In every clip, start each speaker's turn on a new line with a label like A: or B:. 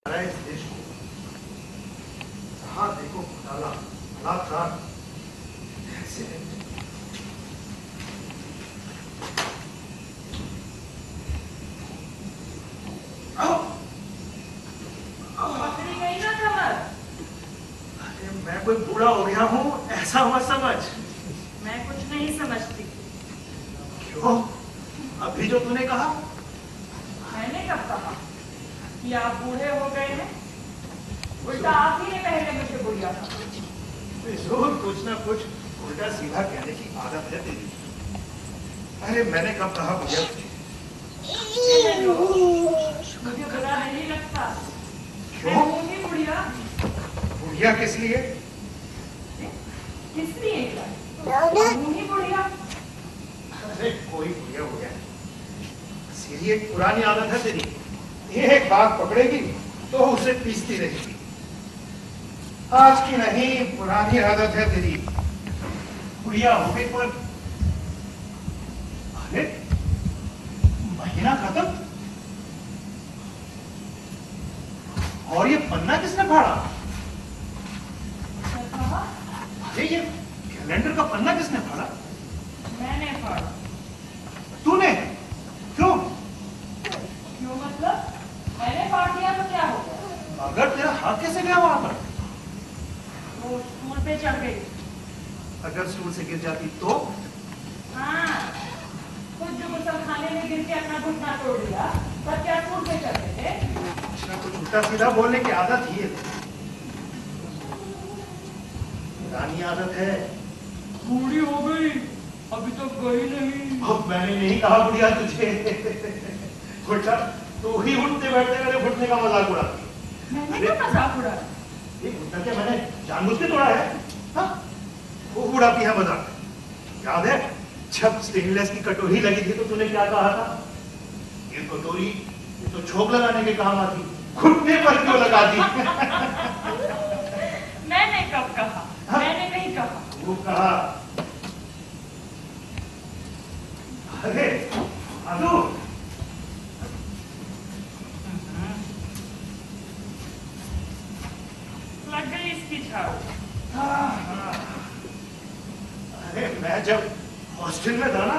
A: इस देश को जहां देखो घोटाला बलात्कार
B: गई ना कमर।
A: अरे मैं कोई बूढ़ा हो गया हूँ ऐसा मत समझ।
B: मैं कुछ नहीं समझती।
A: क्यों? अभी जो तूने कहा।
B: मैंने कब कहा कि आप बूढ़े हो गए हैं? उल्टा आप ही ने पहले मुझे बुढ़िया कहा।
A: जरूर कुछ ना कुछ उल्टा सीधा कहने की आदत है तेरी। अरे मैंने कब कहा बुढ़िया तुझे?
B: मुझे बुरा नहीं लगता।
A: क्यों?
B: मैं बुढ़िया।
A: बुढ़िया किस लिए?
B: किस लिए बुढ़िया?
A: अरे कोई बुढ़िया हो गया। सीधी एक पुरानी आदत है तेरी। एक बात पकड़ेगी तो उसे पीसती रहेगी। आज की नहीं पुरानी आदत है तेरी। बुढ़िया हो गई पर अरे महीना खत्म और ये पन्ना किसने फाड़ा? अरे ये कैलेंडर का पन्ना किसने फाड़ा?
B: मैंने फाड़ा।
A: तूने? क्यों?
B: क्यों मतलब? मैंने फाड़ दिया तो क्या हो गया?
A: अगर तेरा हाथ कैसे गया वहां पर?
B: वो स्टूल पे चढ़ गई।
A: अगर स्टूल से गिर जाती तो?
B: हाँ, खुद जो गुसल खाने में गिर के अपना घुटना तोड़ दिया, पर क्या स्टूल पे चढ़ते थे?
A: कुछ ना कुछ उल्टा सीधा बोलने की आदत ही है। पुरानी आदत है।
B: बूढ़ी हो गई, अभी तक गई नहीं।
A: अब मैंने नहीं कहा बुढ़िया तुझे। उल्टा तू ही उठते बैठते मेरे घुटने का मजाक उड़ाती।
B: मैंने क्या मजाक उड़ाया?
A: ये घुटना क्या मैंने जानबूझ के तोड़ा है? हाँ? वो उड़ाती है मजाक। याद है जब स्टेनलेस की कटोरी लगी थी तो तूने क्या कहा था? ये कटोरी ये तो छोक लगाने के काम आती, घुटने पर क्यों लगा दी?
B: मैंने कब कहा?
A: हाँ?
B: मैंने नहीं कहा।
A: वो कहा। अरे आलू
B: लग गई इसकी झाड़ू।
A: अरे मैं जब हॉस्टल में था ना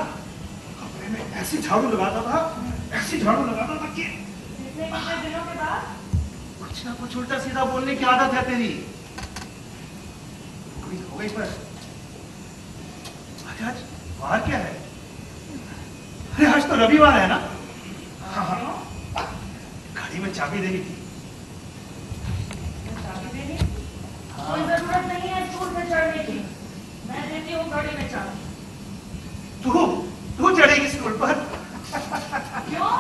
A: कमरे में ऐसी झाड़ू लगाता था, ऐसी झाड़ू लगाता था कि
B: इतने कितने दिनों के बाद
A: कुछ ना कुछ उल्टा सीधा बोलने की आदत है तेरी। कोई हो गई पर आज बाहर क्या है? अरे आज तो रविवार है ना? हाँ हाँ गाड़ी में चाबी देनी थी।
B: चाबी देनी? कोई जरूरत नहीं है स्टूल पे चढ़ने की। मैं देती हूँ गाड़ी में चाबी।
A: तू चढ़ेगी स्टूल पर?
B: क्यों?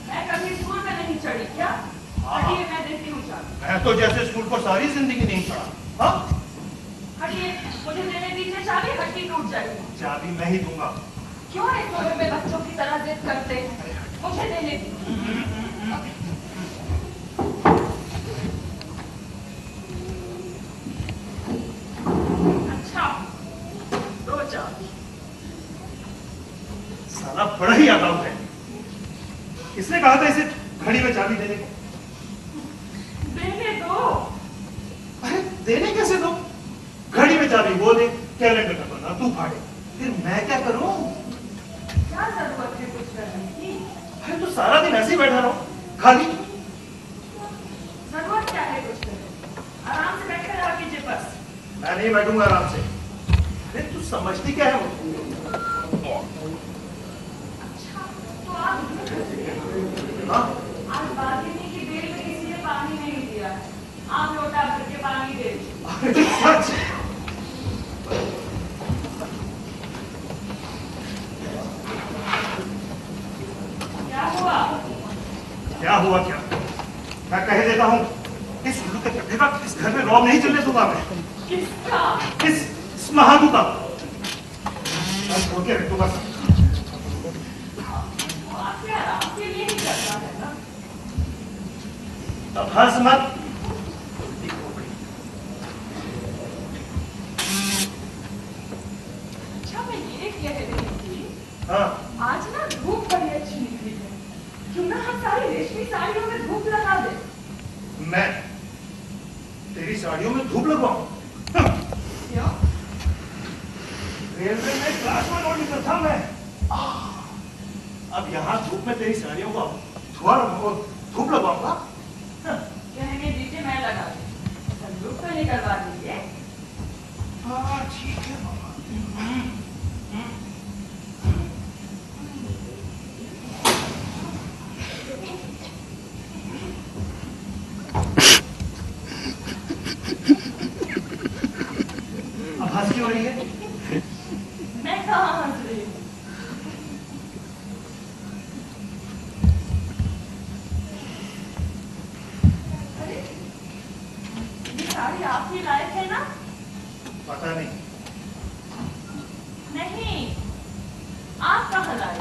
B: मैं कभी स्टूल पे नहीं चढ़ी क्या? हटिए, मैं देती हूँ चाबी।
A: मैं तो जैसे स्टूल पर सारी जिंदगी नहीं चढ़ा। हाँ?
B: हटिए, मुझे देने दीजिए चाबी, हड्डी टूट जाएगी।
A: चाबी मैं ही दूंगा।
B: क्यों इस उम्र में बच्चों की तरह जिद करते हैं? मुझे देने दीजिए। अच्छा, दो चाबी।
A: साला बड़ा ही आगाऊ है। किसने कहा था इसे घड़ी में चाबी देने को?
B: देने दो।
A: अरे देने कैसे दो? घड़ी में चाबी वो दे, कैलेंडर का पन्ना तू फाड़े, फिर मैं क्या करूं?
B: क्या जरूरत है कुछ करने की?
A: अरे तो सारा दिन ऐसे ही बैठा रहो खाली।
B: जरूरत क्या है कुछ करने की? आराम से बैठे रहा कीजिए बस।
A: मैं नहीं बैठूंगा आराम से। अरे तू समझती क्या है वो?
B: अच्छा, तो आप
A: हाँ?
B: आज बागीनी की बेल में किसी ने पानी नहीं दिया है। आप लोटा भर के पानी दे दीजिए।
A: अरे सच?
B: क्या हुआ?
A: क्या हुआ क्या? मैं कह देता हूँ इस उल्लू के चक्के का इस घर में रौब नहीं चलने दूंगा मैं।
B: किसका?
A: इस महादू का। मैं छोड़ के रख दूंगा सब।
B: आपके आराम के लिए ही करता है ना?
A: अब हंस मत।
B: अच्छा, मैं ये कह रही थी,
A: हाँ
B: आज ना धूप बड़ी अच्छी निकली है। क्यों ना हम सारी रेशमी साड़ियों में धूप लगा दे?
A: मैं तेरी साड़ियों में धूप लगवाऊं?
B: क्यों?
A: रेलवे में क्लासमैन ऑडिटर था मैं। अब यहाँ धूप में तेरी साड़ियों को धूप लगवाऊंगा?
B: कहने दीजिए, मैं लगा दूं। संदूक तो निकलवा दीजिए।
A: हाँ ठीक है मामा। अब हंस क्यों रही है?
B: मैं कहाँ हंस रही हूँ? अरे, ये साड़ी आप ही लाए थे ना?
A: पता नहीं।
B: नहीं, आप कहाँ लाए?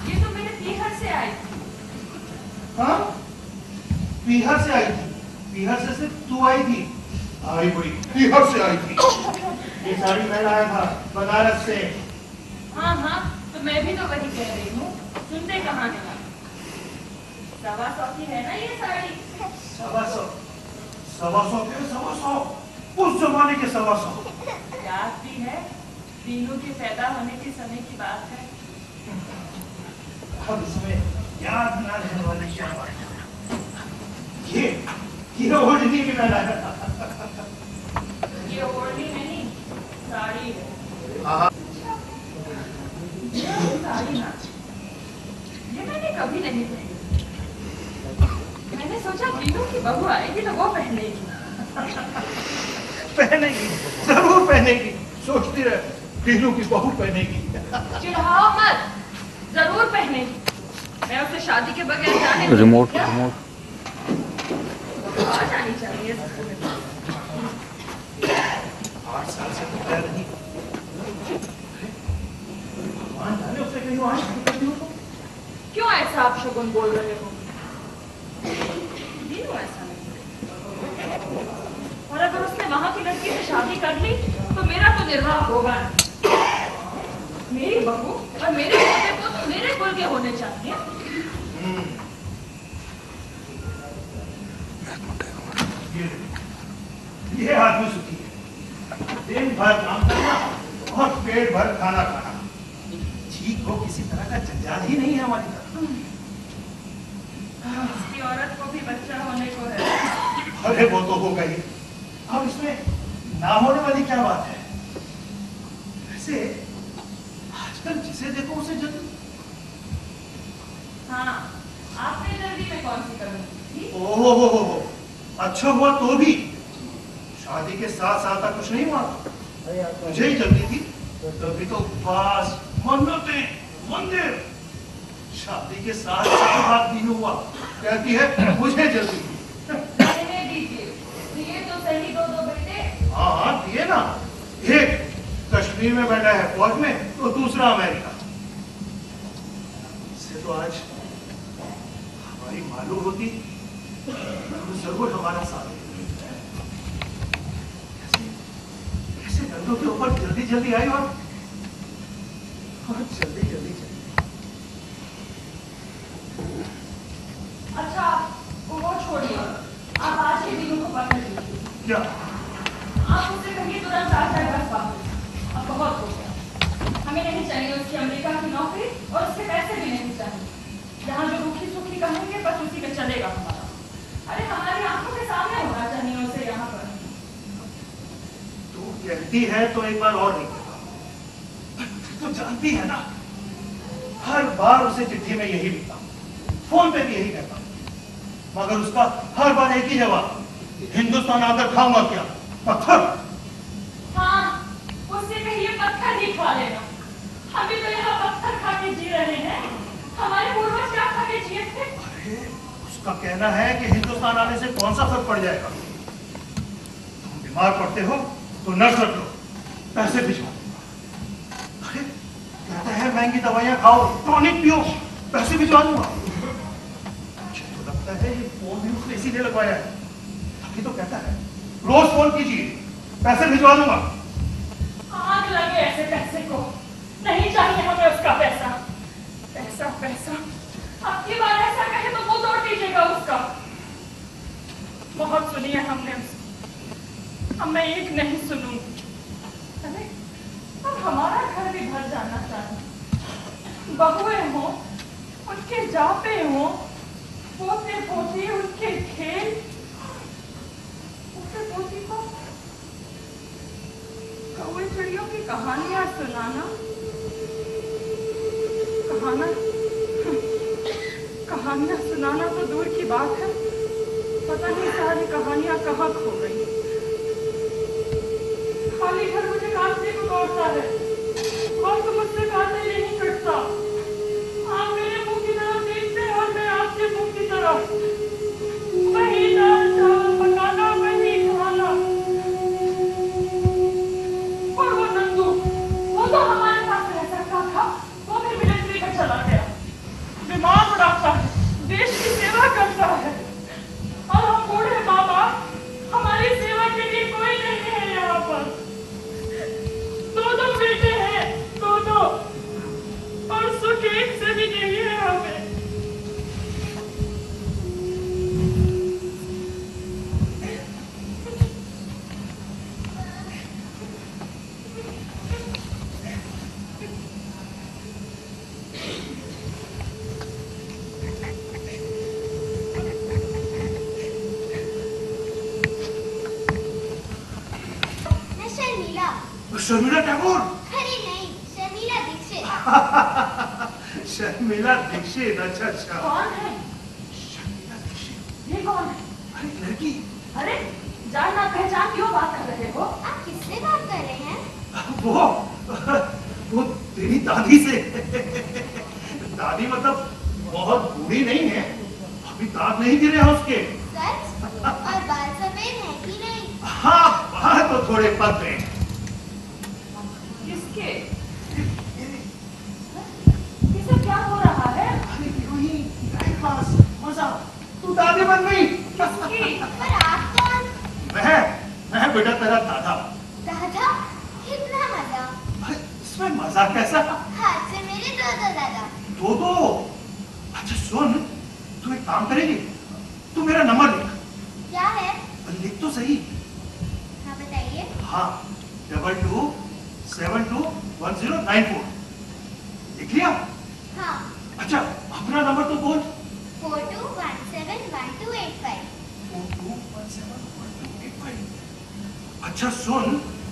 B: ये तो मेरे पीहर से आई थी।
A: हाँ? बिहार से आई थी? बिहार से सिर्फ तू आई थी? आई हुई बिहार से आई थी। ये साड़ी मैं लाया था बनारस से।
B: हाँ हाँ, तो मैं भी तो वही कह रही हूँ। सुनते कहाँ है? 125 की है ना ये साड़ी?
A: 125 के 125 उस जमाने के 125।
B: याद भी है, तीनों के पैदा होने के समय की बात है।
A: अब इसमें याद ना रहने वाली क्या बात है? ये ओढ़नी भी मैं लाया था।
B: ये ओढ़नी नहीं, साड़ी है।
A: हाँ।
B: साड़ी ना, ये मैंने कभी नहीं पहनी। मैंने सोचा तीनों की बहू आएगी तो वो पहनेगी।
A: पहनेगी, जरूर पहनेगी। सोचती रहे, तीनों की बहू पहनेगी।
B: चिढ़ाओ मत, जरूर पहनेगी। मैं उससे शादी के बगैर जाने
C: रिमोट
B: आवाज आनी चाहिए।
A: 8 साल से तो पैर नहीं। भगवान जाने उससे कहीं वहां शादी करती हो तो?
B: क्यों ऐसा आप शगुन बोल रहे हो? क्यों ऐसा नहीं? और अगर उसने वहां की लड़की से शादी कर ली तो मेरा तो निर्वाह होगा। मेरी बहू और मेरे पोते को तो मेरे कुल के होने चाहिए।
A: ये आदमी सुखी है। दिन भर काम करना और पेट भर खाना खाना। ठीक हो, किसी तरह का जंजाल ही नहीं है हमारी तरफ।
B: इसकी औरत को भी बच्चा होने को है।
A: अरे वो तो हो गई। अब इसमें ना होने वाली क्या बात है? वैसे आजकल जिसे देखो उसे जल्दी।
B: हाँ, आपने जल्दी में कौन सी कमी थी?
A: ओहो, अच्छा हुआ तो भी शादी के 7 साल तक कुछ नहीं हुआ। मुझे ही जल्दी थी, तभी तो उपवास, मन्नतें, मंदिर। शादी के 7 साल बाद भी हुआ, कहती है मुझे जल्दी थी।
B: रहने दीजिए, दिए तो सही 2 बेटे।
A: हाँ दिए ना। एक कश्मीर में बैठा है फौज में, तो दूसरा अमेरिका से। तो आज हमारी मालूम होती तो जरूर हमारा साथ देती। ऐसे दर्दों के ऊपर जल्दी जल्दी आई और जल्दी जल्दी चली।
B: अच्छा, वो छोड़िए, आप आज के दिनों को पकड़ लीजिए।
A: क्या?
B: आप उससे कहिए तुरंत आ जाए बस वापस। अब बहुत हो गया। हमें नहीं चाहिए उसकी अमेरिका की नौकरी और उसके पैसे भी नहीं चाहिए। जहाँ जो रुखी सुखी कहेंगे बस उसी में चलेगा हमारा। अरे हमारी आंखों के सामने होना चाहिए उसे यहाँ पर।
A: तू कहती है तो एक बार और नहीं कहता। तो जानती है ना, हर बार उसे चिट्ठी में यही लिखता, फोन पे भी यही कहता, मगर उसका हर बार एक ही जवाब, हिंदुस्तान आकर खाऊंगा क्या? पत्थर।
B: हाँ, उससे कहिए पत्थर ही खा लेना। हम भी तो यहाँ पत्थर खा के जी रहे हैं। हमारे पूर्वज क्या खा के जिए थे?
A: अरे उसका कहना है कि हिंदुस्तान आने से कौन सा फर्क पड़ जाएगा? तुम बीमार पड़ते हो तो नर्स रख लो, पैसे भिजवा दूंगा। अरे कहता है महंगी दवाइयां खाओ, टॉनिक पियो, पैसे भिजवा दूंगा। मुझे तो लगता है ये फोन भी उसने इसीलिए लगवाया है, तभी तो कहता है रोज फोन कीजिए, पैसे भिजवा दूंगा।
B: आग लगे ऐसे पैसे को। नहीं चाहिए हमें उसका पैसा। पैसा पैसा, अब की बार ऐसा कहे तो मुंह तोड़ दीजिएगा उसका। अब मैं एक नहीं सुनूंगी। अरे अब हमारा घर भी भर जाना चाहिए। बहुएं हों, उनके जापे हों, पोते पोती उनके खेल, पोते पोती को कौवे चिड़ियों की कहानियां सुनाना। कहानियां सुनाना तो दूर की बात है, पता नहीं सारी कहानियां कहाँ खो गई। खाली घर मुझे काटने को दौड़ता है और तुम मुझसे काटने नहीं कटता। आप मेरे मुंह की तरफ देखते हैं और मैं आपके मुंह की तरफ। वही दाल चावल पकाना, वही खाना। और वो नंदू, वो तो हमारे पास रह सकता था, वो भी मिलिट्री में चला गया। बीमार उड़ाता है, देश की सेवा करता है, और हम बूढ़े माँ बाप, हमारी सेवा के लिए कोई नहीं है यहाँ पर। दो बेटे हैं, दो, और सुख एक से भी नहीं है हमें।
A: शर्मिला टैगोर?
C: अरे नहीं, शर्मिला दीक्षित।
A: शर्मिला दीक्षित, अच्छा।
B: कौन है?
A: शर्मिला दीक्षित?
B: ये कौन है?
A: अरे लड़की।
B: अरे जानना पहचान क्यों बात कर रहे हो?
C: आप किससे बात कर रहे हैं?
A: वो तेरी दादी से। दादी मतलब बहुत बूढ़ी नहीं है, अभी दांत नहीं गिरे हैं उसके।
C: सच? और बाल सफेद हैं कि नहीं?
A: हाँ, बाल तो थोड़े पक गए।
B: किसके? किसे क्या हो रहा है?
A: अरे यूही, टाइम पास, मजा। तू दादी बन गई।
B: किसकी?
C: पर आप कौन?
A: मैं बेटा तेरा दादा।
C: दादा? कितना मजा।
A: अरे इसमें मजा कैसा?
C: हाथ से मेरे दो दादा।
A: दो। अच्छा सुन, तू एक काम करेगी, तू मेरा नंबर लिख।
C: क्या है?
A: लिख तो सही।
C: हाँ बताइए।
A: हाँ, 22721094। लिख लिया?
C: हाँ।
A: अच्छा अपना नंबर तो बोल।
C: 42171285।
A: 42171285। अच्छा सुन,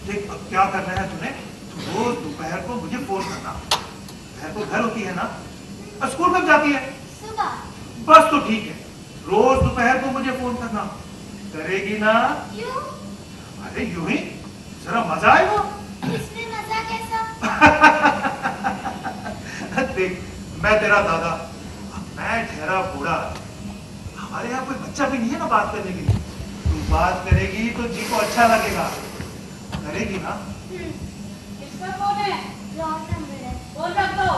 A: देख अब क्या करना है तूने, तू रोज दोपहर को मुझे फोन करना। दोपहर को घर होती है ना, स्कूल कब जाती है?
C: सुबह।
A: बस तो ठीक है, रोज दोपहर को मुझे फोन करना। करेगी ना?
C: क्यों?
A: अरे यूं ही जरा मजा आएगा।
C: इसमें मजा कैसा?
A: देख, मैं तेरा दादा, मैं ठहरा बूढ़ा, हमारे यहाँ कोई बच्चा भी नहीं है ना बात करने के लिए। तू बात करेगी तो जी को अच्छा लगेगा, करेगी ना?
B: इसका कौन है?
C: रॉन्ग नंबर है।
B: फोन रख दो।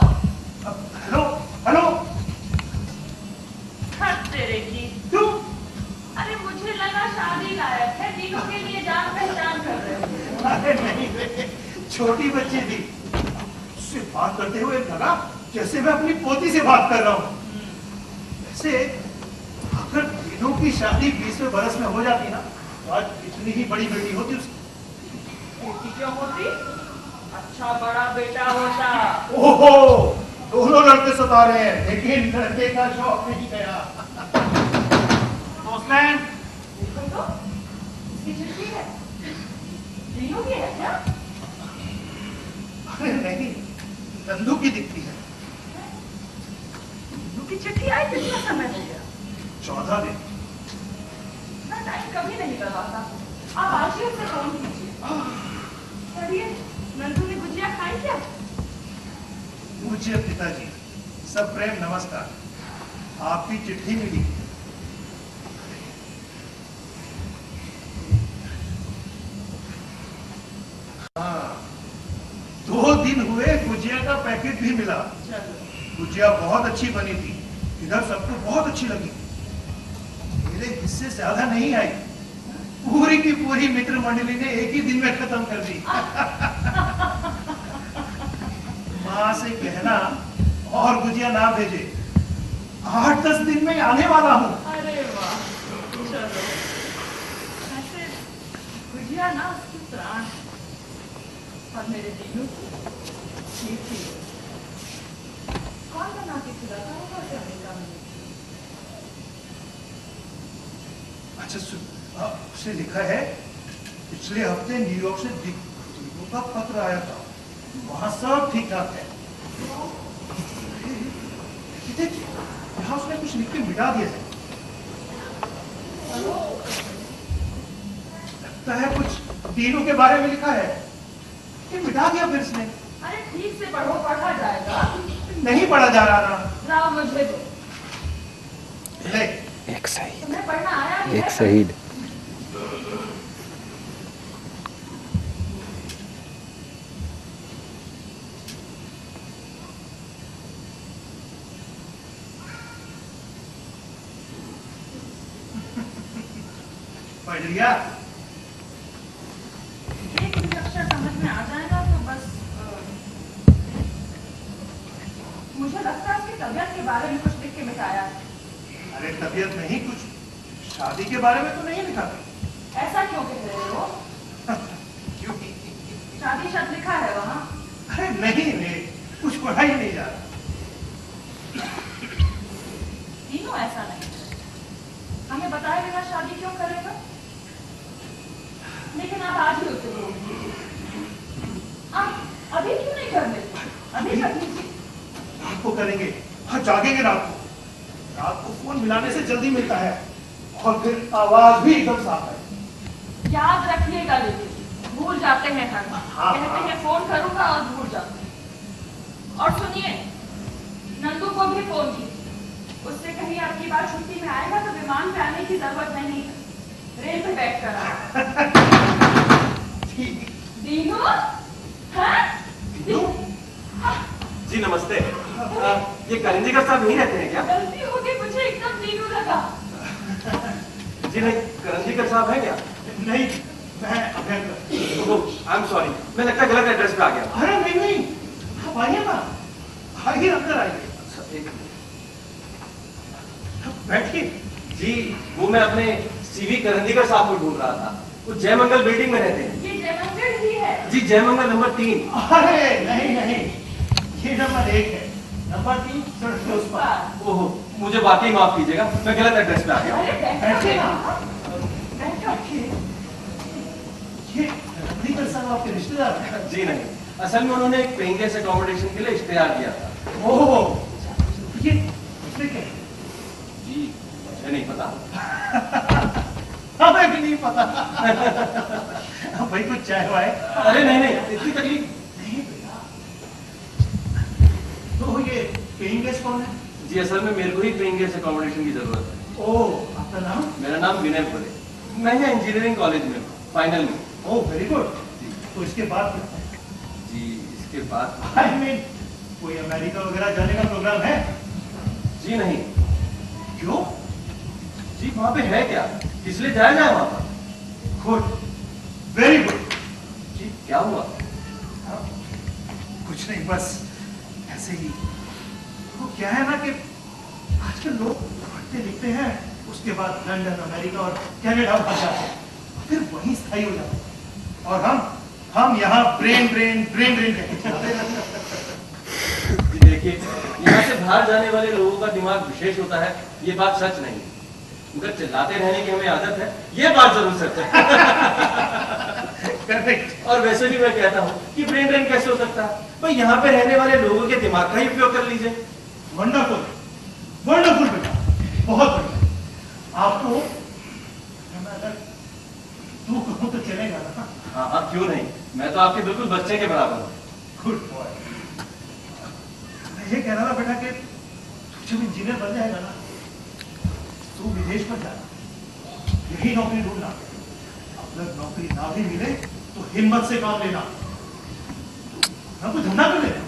A: Hello hello.
B: हट तेरे की।
A: क्यों?
B: अरे मुझे लगा शादी लायक है, तीनों के लिए जान पहचान कर रहे हो।
A: अरे नहीं रे, छोटी बच्ची थी, उससे बात करते हुए लगा जैसे मैं अपनी पोती से बात कर रहा हूँ। वैसे अगर तीनों की शादी 20वें बरस में हो जाती ना, तो आज इतनी ही बड़ी बेटी होती उसकी।
B: बेटी क्यों होती? अच्छा बड़ा बेटा होता।
A: ओहो, दोनों लड़के सता रहे हैं, लेकिन लड़के का शौक नहीं गया। पोस्टमैन।
B: देखो तो, इसकी चिट्ठी है। तीनों की है क्या?
A: अरे नहीं, नंदू की दिखती है।
B: नंदू की चिट्ठी आई कितना समय हो गया?
A: 14 दिन।
B: मैं टाइम कभी नहीं करवाता। आप आशिक से फोन कीजिए। चलिए, नंदू ने गुजिया खाई क्या?
A: पूज्य पिताजी, सब प्रेम नमस्कार। आपकी चिट्ठी मिली। हाँ, 2 दिन हुए, गुजिया का पैकेट भी मिला। गुजिया बहुत अच्छी बनी थी, इधर सबको बहुत अच्छी लगी। मेरे हिस्से ज्यादा नहीं आई, पूरी की पूरी मित्र मंडली ने एक ही दिन में खत्म कर दी। माँ से कहना और गुजिया ना भेजे, 8-10 दिन में आने वाला हूँ।
B: अरे वाह, चलो। ऐसे गुजिया मीरा ना उसकी प्राण है और मेरे दीनू की कौन बना के खिलाता होगा उसे अमेरिका में?
A: अच्छा सुन, उसे लिखा है पिछले हफ्ते न्यूयॉर्क से दीनू का पत्र आया था, वहां सब ठीक ठाक है। देख, यहाँ उसने कुछ लिख के मिटा दिया है। लगता है कुछ दीनू के बारे में लिखा है, ये मिटा दिया फिर इसने।
B: अरे ठीक से पढ़ो, पढ़ा जाएगा।
A: नहीं पढ़ा जा रहा ना।
B: ना मुझे दो।
A: ले,
D: एक शहीद,
B: तुम्हें पढ़ना आया भी
D: एक
B: है?
D: शहीद।
A: पढ़ लिया?
B: एक अक्षर समझ में आ जाएगा तो बस। मुझे लगता है उसकी तबीयत के बारे में कुछ लिख के मिटाया है।
A: अरे तबीयत नहीं, कुछ शादी के बारे में तो नहीं लिखा था।
B: ऐसा क्यों कह रहे हो?
A: क्यों?
B: शादी शब्द लिखा है वहाँ?
A: अरे नहीं रे, कुछ पढ़ा ही नहीं जा रहा।
B: तीनों ऐसा नहीं, हमें बताए बिना शादी क्यों करेगा? लेकिन आप आज ही उसे बोलिए। आप अभी क्यों नहीं कर लेते? अभी कर लीजिए।
A: रात को करेंगे, हाँ जागेंगे रात को। रात को फोन मिलाने से जल्दी मिलता है और फिर आवाज भी एकदम साफ है।
B: याद रखिएगा, लेकिन भूल जाते हैं हम।
A: हाँ,
B: कहते हैं फोन करूंगा और भूल जाते हैं। और सुनिए, नंदू को भी फोन कीजिए, उससे कहीं आपकी बात छुट्टी में आएगा तो विमान पे आने की जरूरत नहीं है, रेल पे बैठ कर आएगा।
A: ठीक।
B: दीनू? हाँ?
A: दीनू?
E: जी नमस्ते। ये कलिंजीकर साहब नहीं रहते हैं क्या?
B: गलती हो गई, मुझे एकदम दीनू लगा।
E: जी नहीं, कलिंजीकर साहब हैं क्या?
A: नहीं, मैं अभ्यंकर।
E: आई एम सॉरी, मैं लगता है गलत एड्रेस पे आ गया।
A: अरे नहीं नहीं, आप आइए ना, आइए अंदर आइए, बैठिए।
E: जी वो मैं अपने सीवी कलिंजीकर साहब को ढूंढ रहा था, वो जयमंगल बिल्डिंग में रहते हैं।
B: ये जयमंगल ही है।
E: जी जयमंगल नंबर 3।
A: अरे नहीं नहीं, ये नंबर 1 है, नंबर 3 सड़क के उस पर।
E: ओहो, मुझे वाकई माफ कीजिएगा, मैं गलत एड्रेस पे आ गया।
B: अरे
A: बैठिए ना।
B: बैठिए।
A: ये कलिंजीकर साहब आपके रिश्तेदार हैं?
E: जी नहीं, असल में उन्होंने एक पेइंग गेस्ट अकोमोडेशन के लिए इश्तेहार दिया था।
A: ओह, ये इसमें क्या है?
E: जी मुझे नहीं पता।
A: हमें भी नहीं पता। भाई कुछ चाय वाय?
E: अरे नहीं नहीं, इतनी तकलीफ
A: नहीं बेटा। तो ये पेइंग गेस्ट कौन है?
E: जी असल में मेरे को ही पेइंग गेस्ट अकोमोडेशन की जरूरत है।
A: ओह, आपका नाम?
E: मेरा नाम विनय फुले, मैं यहाँ इंजीनियरिंग कॉलेज में फाइनल में।
A: Oh very good. तो इसके बाद क्या?
E: जी इसके बाद
A: आई मीन कोई अमेरिका वगैरह जाने का प्रोग्राम है?
E: जी नहीं।
A: क्यों?
E: जी वहाँ पे है क्या, इसलिए जाया जाए वहाँ पर?
A: Good, very good.
E: जी क्या हुआ?
A: कुछ नहीं, बस ऐसे ही। वो क्या है ना कि आजकल लोग पढ़ते लिखते हैं, उसके बाद लंदन, अमेरिका और कनाडा भाग जाते हैं, फिर वहीं स्थायी हो जाते हैं। और हम यहाँ ब्रेन ब्रेन ब्रेन ब्रेन कहते चलते हैं।
E: जी देखिए, यहाँ से बाहर जाने वाले लोगों का दिमाग विशेष होता है, ये बात सच नहीं, मगर चिल्लाते रहने की हमें आदत है, ये बात जरूर सच है।
A: करेक्ट।
E: और वैसे भी मैं कहता हूँ कि ब्रेन ड्रेन कैसे हो सकता है? भाई यहाँ पे रहने वाले लोगों के दिमाग का ही उपयोग कर लीजिए।
A: वंडरफुल, वंडरफुल बेटा, बहुत बढ़िया। आपको मैं अगर तू कहूँ तो चलेगा ना?
E: हाँ हाँ क्यों नहीं, मैं तो आपके बिल्कुल बच्चे के बराबर हूँ।
A: Good boy. मैं ये कह रहा था बेटा कि तू जब इंजीनियर बन जाएगा ना, तू विदेश में जाना, यही नौकरी ढूंढना। अगर नौकरी ना भी मिले तो हिम्मत से काम लेना, ना कोई धंधा कर लेना।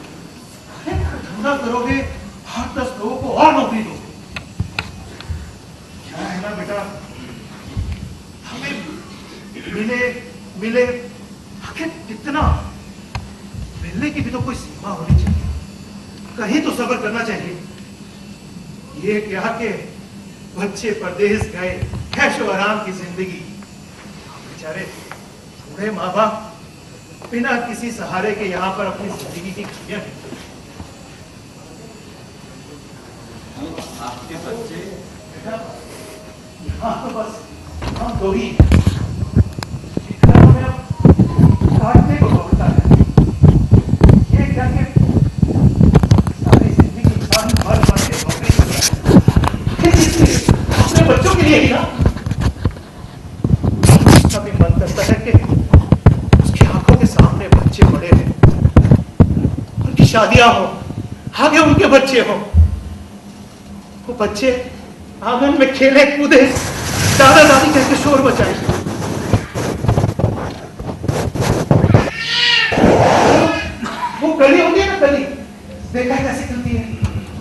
A: अरे धंधा करोगे 8-10 लोगों को और नौकरी दोगे। क्या है ना बेटा, हमें मिले आखिर कितना मिलने की भी तो कोई सीमा होनी चाहिए, कहीं तो सब्र करना चाहिए। ये क्या कि बच्चे परदेश गए, ऐशो आराम की जिंदगी, बेचारे बूढ़े माँ बाप बिना किसी सहारे के यहाँ पर अपनी जिंदगी की खुशियां
E: आपके बच्चे
A: बेटा, यहाँ तो बस हम दो ही हैं। इतना हमें अब काटने को होता है। ये क्या कि सारी जिंदगी इंसान भर भर के नौकरी करता है। इसलिए अपने बच्चों के लिए ही ना। कभी मन करता है कि उसकी आंखों के सामने बच्चे बड़े हैं, उनकी शादियां हो, आगे उनके बच्चे हो, वो बच्चे आंगन में खेले कूदे, दादा दादी कहकर शोर मचाए। वो गली होती है ना, गली देखा है कैसे चलती है?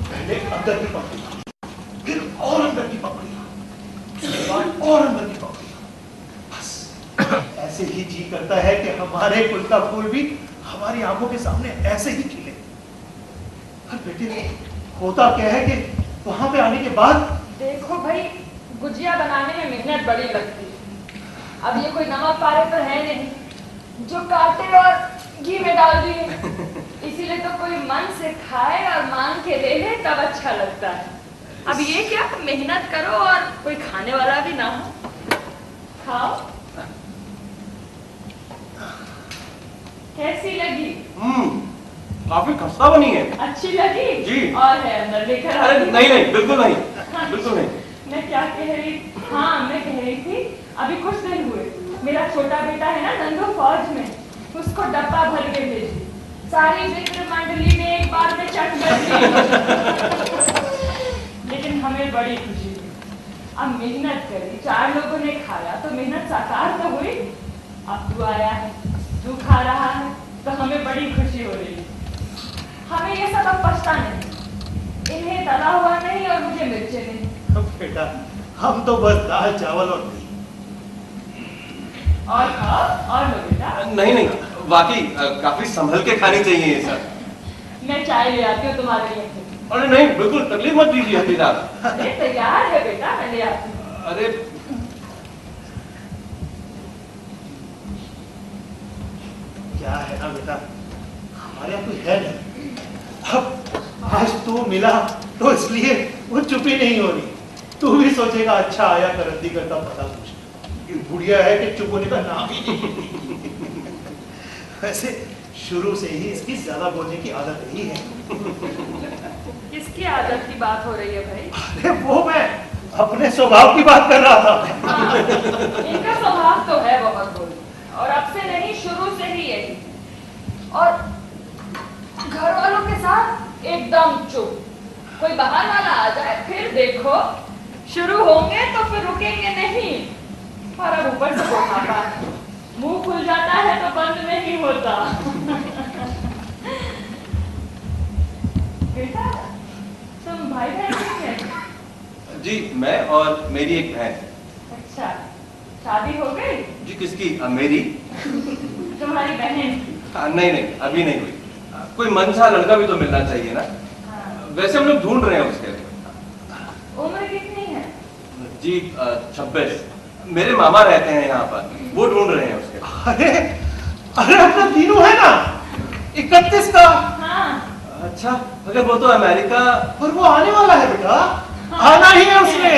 A: पहले अंदर की पकड़ी, फिर और अंदर की पकड़ी, उसके बाद और अंदर की पकड़ी। बस ऐसे ही जी करता है कि हमारे कुल का फूल भी हमारी आंखों के सामने ऐसे ही खिले। और बेटे, होता क्या है कि वहां पे आने के बाद
B: देखो भाई, गुजिया बनाने में मेहनत बड़ी लगती है। अब ये कोई नमक पारे तो है नहीं जो काटे और घी में डाल दिए। इसीलिए तो कोई मन से खाए और मांग के ले ले तब अच्छा लगता है। अब ये क्या मेहनत करो और कोई खाने वाला भी ना हो। खाओ। कैसी लगी?
E: काफी खस्ता बनी है।
B: अच्छी लगी
E: जी।
B: और है अंदर लेकर
E: अरे
B: आओगी?
E: नहीं नहीं, बिल्कुल नहीं, बिल्कुल नहीं।
B: मैं क्या कह रही, हाँ मैं कह रही थी, अभी कुछ दिन हुए मेरा छोटा बेटा है ना नंदू, फौज में, उसको डब्बा भर के भेजी। सारी मित्र मंडली ने एक बार में चट कर ली। लेकिन हमें बड़ी खुशी हुई। अब मेहनत करी, 4 लोगों ने खाया तो मेहनत साकार तो हुई। अब तू आया है, तू खा रहा है तो हमें बड़ी खुशी हो रही है। हमें ये सब अब पछता नहीं, इन्हें तला हुआ नहीं और मुझे मिर्चे नहीं।
A: बेटा, हम तो बस दाल चावल और घी।
B: और खाओ और लो बेटा।
E: नहीं नहीं, वाकई काफी संभल के खानी चाहिए ये सब।
B: मैं चाय ले आती हूँ तुम्हारे लिए।
E: अरे नहीं, बिल्कुल तकलीफ मत दीजिए हकीदार।
B: अरे तैयार है बेटा, मैं ले आती हूँ।
E: अरे
A: क्या है ना बेटा, हमारे यहाँ कोई है नहीं। अब आज तू मिला तो इसलिए वो चुपी नहीं हो रही। तू भी सोचेगा अच्छा आया करंदी करता पता कुछ, ये बुढ़िया है कि चुप होने का नाम ही नहीं। वैसे शुरू से ही इसकी ज्यादा बोलने की आदत रही है।
B: किसकी आदत की बात हो रही है भाई?
A: अरे वो मैं अपने स्वभाव की बात कर रहा था।
B: हाँ, इनका स्वभाव तो है बहुत बोली, और अब से नहीं शुरू से ही यही। और घर वालों के साथ एकदम चुप, कोई बाहर वाला आ जाए फिर देखो शुरू होंगे तो फिर रुकेंगे नहीं। और अब ऊपर से बुढ़ापा, मुंह खुल जाता है तो बंद नहीं होता। बेटा, तुम भाई बहन कितने हैं?
E: जी, मैं और मेरी एक बहन।
B: अच्छा, शादी हो गई?
E: जी किसकी? मेरी?
B: तुम्हारी बहन की?
E: नहीं नहीं, अभी नहीं हुई। कोई मनसा लड़का भी तो मिलना चाहिए ना।
B: हाँ।
E: वैसे हम लोग ढूंढ रहे हैं उसके लिए।
B: उम्र कितनी है?
E: जी 26। मेरे मामा रहते हैं यहाँ पर, वो ढूंढ रहे हैं उसके लिए।
A: अरे अरे अपना तीनों है ना 31 का।
B: हाँ।
E: अच्छा, अगर वो तो अमेरिका।
A: और वो आने वाला है बेटा, आना ही है उसने।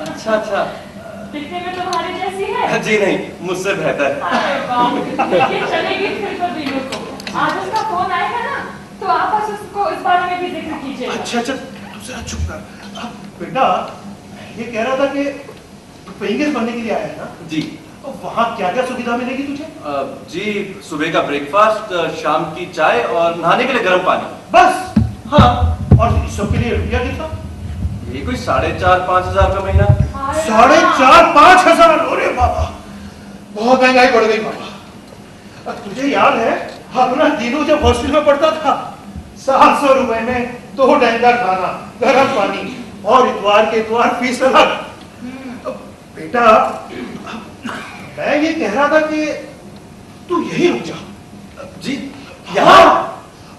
E: अच्छा अच्छा।
B: दिखने में तुम्हारी जैसी है?
E: जी नहीं, मुझसे बेहतर।
B: अरे वाह, ये चलेगी फिर तो तीनों को। आज उसका फोन आएगा ना तो आपस उसको इस बारे में भी जिक्र कीजिएगा।
A: अच्छा अच्छा, तू जरा चुप कर। बेटा, ये कह रहा था कि तू पेंगेज बनने के लिए आया है ना?
E: जी।
A: तो वहाँ क्या क्या सुविधा मिलेगी तुझे?
E: जी, सुबह का ब्रेकफास्ट, शाम की चाय और नहाने के लिए गर्म पानी।
A: बस?
E: हाँ।
A: और इस सब के लिए रुपया कितना?
E: ये कोई 4,500-5 हजार का महीना।
A: 4,500-5,000? अरे बाबा, बहुत महंगाई बढ़ गई बाबा। अब तुझे याद है अपना दिनू जब हॉस्टल में पढ़ता था 700 रुपए में 2 टाइम का खाना, गर्म पानी और इतवार के इतवार फीस अलग। बेटा, मैं ये कह रहा था कि तू यही रुक जा।
E: जी यहाँ?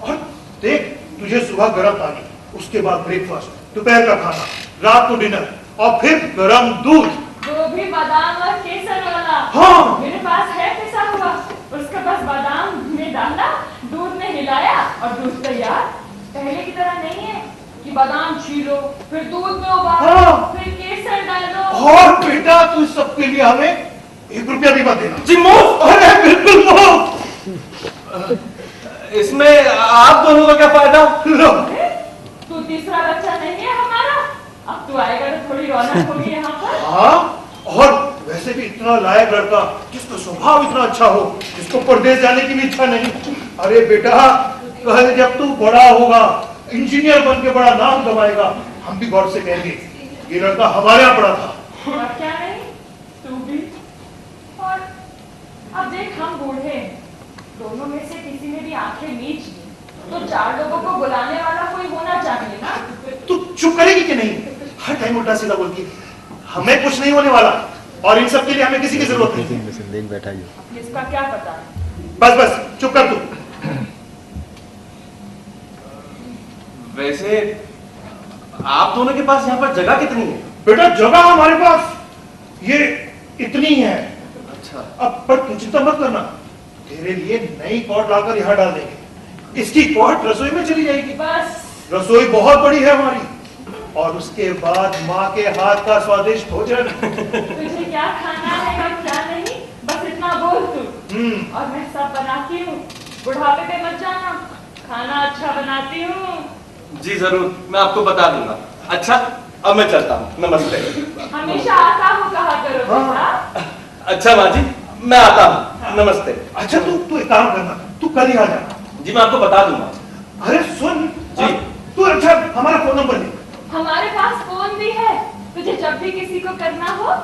A: और देख, तुझे सुबह गर्म पानी, उसके बाद ब्रेकफास्ट, दोपहर का खाना, रात को डिनर और फिर गर्म दूध।
B: वो भी बादाम और केसर वाला।
A: हाँ।
B: मेरे पास है पिसा हुआ। उसका बस बादाम में डाला, दूध में हिलाया और दूध तैयार। पहले की तरह नहीं है कि बादाम छीलो, फिर दूध में उबालो,
A: हाँ।
B: फिर केसर डालो।
A: और बेटा तू सबके लिए हमें 1 रुपया भी मत देना।
E: जी मुफ्त।
A: अरे बिल्कुल मुफ्त।
E: इसमें आप दोनों का क्या फायदा?
A: लो
B: तू तीसरा बच्चा नहीं है हमारा, अब तू आएगा तो थोड़ी रौनक होगी यहाँ पर।
A: हाँ, और वैसे भी इतना लायक लड़का जिसका स्वभाव इतना अच्छा हो, जिसको परदेश जाने की भी इच्छा नहीं। अरे बेटा कल जब तू बड़ा होगा, इंजीनियर बन के बड़ा नाम कमाएगा, हम भी गौर से कहेंगे ये लड़का हमारे यहाँ पड़ा था।
B: और क्या नहीं, तू भी। और अब देख हम बूढ़े हैं, दोनों में से किसी ने भी आंखें मीच ली तो 4 लोगों को बुलाने वाला कोई होना चाहिए ना।
A: तू चुप करेगी कि नहीं? हर टाइम उल्टा सीधा बोलती है। हमें कुछ नहीं होने वाला और इन सब के लिए हमें किसी की जरूरत नहीं।
D: बैठा
B: इसका क्या पता है?
A: बस बस चुप कर तू।
E: वैसे आप दोनों के पास यहाँ पर जगह कितनी है?
A: बेटा जगह हमारे पास ये इतनी है।
E: अच्छा।
A: अब पर तू चिंता मत करना, तेरे लिए नई पॉट लाकर यहाँ डाल देंगे। इसकी पॉट रसोई में चली जाएगी।
B: बस
A: रसोई बहुत बड़ी है हमारी, और उसके बाद माँ के हाथ का स्वादिष्ट भोजन।
B: तुझे क्या खाना है और क्या नहीं, बस इतना बोल तू और मैं सब बनाती हूँ। बुढ़ापे पे मत जाना, खाना अच्छा बनाती हूँ।
E: जी जरूर, मैं आपको बता दूंगा। अच्छा अब मैं चलता हूँ, नमस्ते।
B: हमेशा आता हूँ कहा करो बेटा।
E: अच्छा माँ जी, मैं आता हूँ, नमस्ते।
A: अच्छा तू एक काम करना, तू कल ही आ जा।
E: जी मैं आपको बता दूंगा।
A: अरे सुन
E: जी।
A: तू अच्छा हमारा फोन नंबर दे।
B: हमारे पास फोन भी है, तुझे जब भी किसी को करना हो।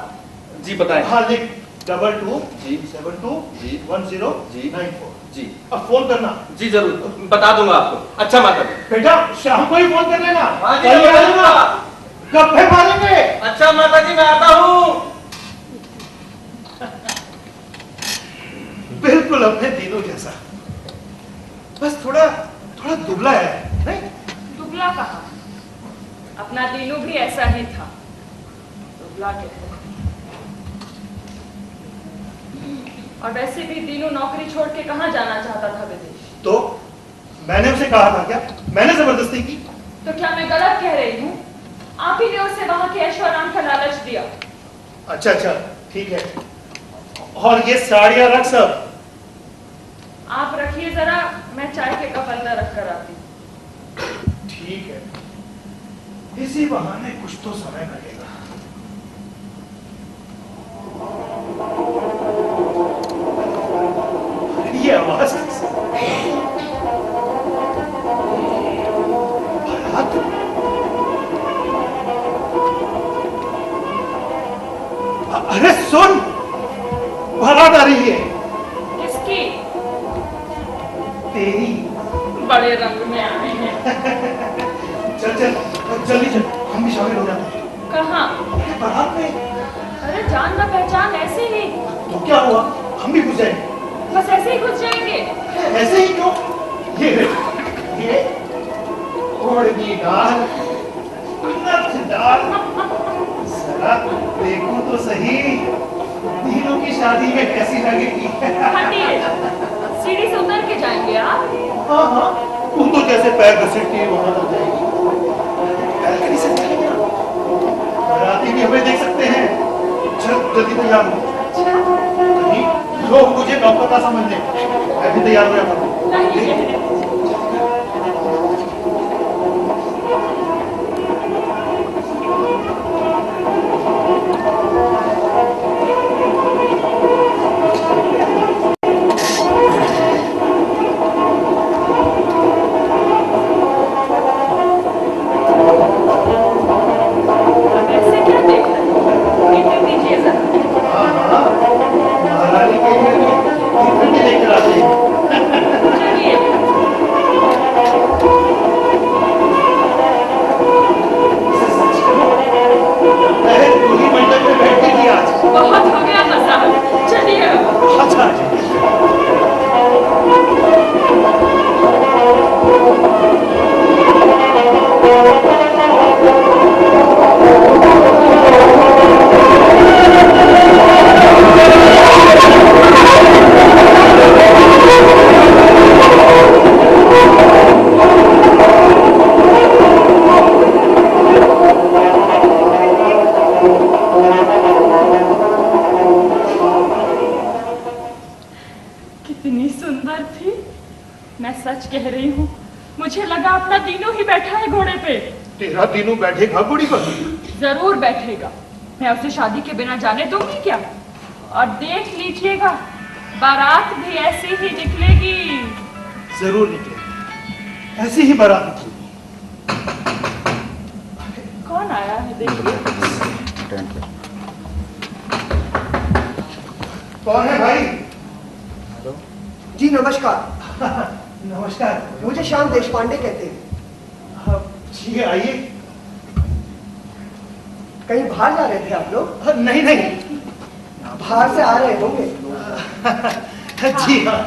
E: जी बताएं।
A: हाँ लिख 22
E: जी
A: 72
E: जी
A: 10
E: जी
A: 94।
E: जी
A: अब फोन करना।
E: जी जरूर, बता दूंगा आपको। अच्छा माता जी।
A: बेटा शाम को ही फोन कर लेना।
E: हाँ जी,
A: कल ही आ
E: मैं
A: जाना। गप्पे मारेंगे।
E: अच्छा माता जी, मैं आता हूँ।
A: बिल्कुल अपने दिनों जैसा, बस थोड़ा थोड़ा दुबला है नहीं?
B: दुबला कहा, अपना दीनू भी ऐसा ही था, दुबला कहते हैं। और वैसे भी दीनू नौकरी छोड़ के कहाँ जाना चाहता था विदेश?
A: तो मैंने उसे कहा था क्या? मैंने जबरदस्ती की?
B: तो क्या मैं गलत कह रही हूँ? आप ही ने उसे वहां के ऐशोआराम का लालच दिया।
A: अच्छा अच्छा ठीक है, और ये साड़ियां रख सब।
B: आप रखिए जरा, मैं चाय के कप अंदर रख कर आती हूँ।
A: ठीक है, इसी बहाने कुछ तो समय लगेगा। ये आवाज कैसी? बारात? अरे सुन, बारात आ रही है।
B: किसकी?
A: तेरी।
B: बड़े रंग में आए हैं।
A: चल चल जल्दी चल, हम भी शामिल हो जाते हैं।
B: कहाँ?
A: बारात में।
B: अरे जान न पहचान ऐसे ही।
A: तो क्या हुआ, हम भी घुस जाएंगे।
B: बस ऐसे ही घुस जाएंगे।
A: ऐसे ही क्यों? ये उड़दी दाल, नथ दाल, जरा देखो तो सही, तीनों की शादी में कैसी लगेगी।
B: हटिए, सीढ़ी से उतर के जाएंगे आप।
A: हाँ हाँ, तुम तो जैसे पैर घसीटती है वहां तक जाएगी। बैल्कनी से निकलेंगे ना, बाराती भी हमें देख सकते हैं। चल जल्दी तैयार हो। नहीं, लोग मुझे डॉक्टर का समझ लें। मैं भी तैयार हो जाता हूँ।
B: नहीं,
A: महारानी के लिए भी लेकर आते हैं।
B: चलिए। लगा अपना दीनू ही बैठा है घोड़े पे।
A: तेरा दीनू बैठेगा घोड़ी पर?
B: जरूर बैठेगा। मैं उसे शादी के बिना जाने दूंगी क्या? और देख लीजिएगा, बारात भी ऐसी ही निकलेगी।
A: जरूर निकलेगी, ऐसी ही बारात निकलेगी।
B: कौन आया है देखिए।
A: कौन है भाई?
D: जी नमस्कार।
A: नमस्कार।
D: मुझे श्याम देशपांडे कहते हैं।
A: जी आइए।
D: कहीं बाहर जा रहे थे आप लोग?
A: नहीं नहीं।
D: बाहर से आ रहे होंगे।
A: जी हाँ।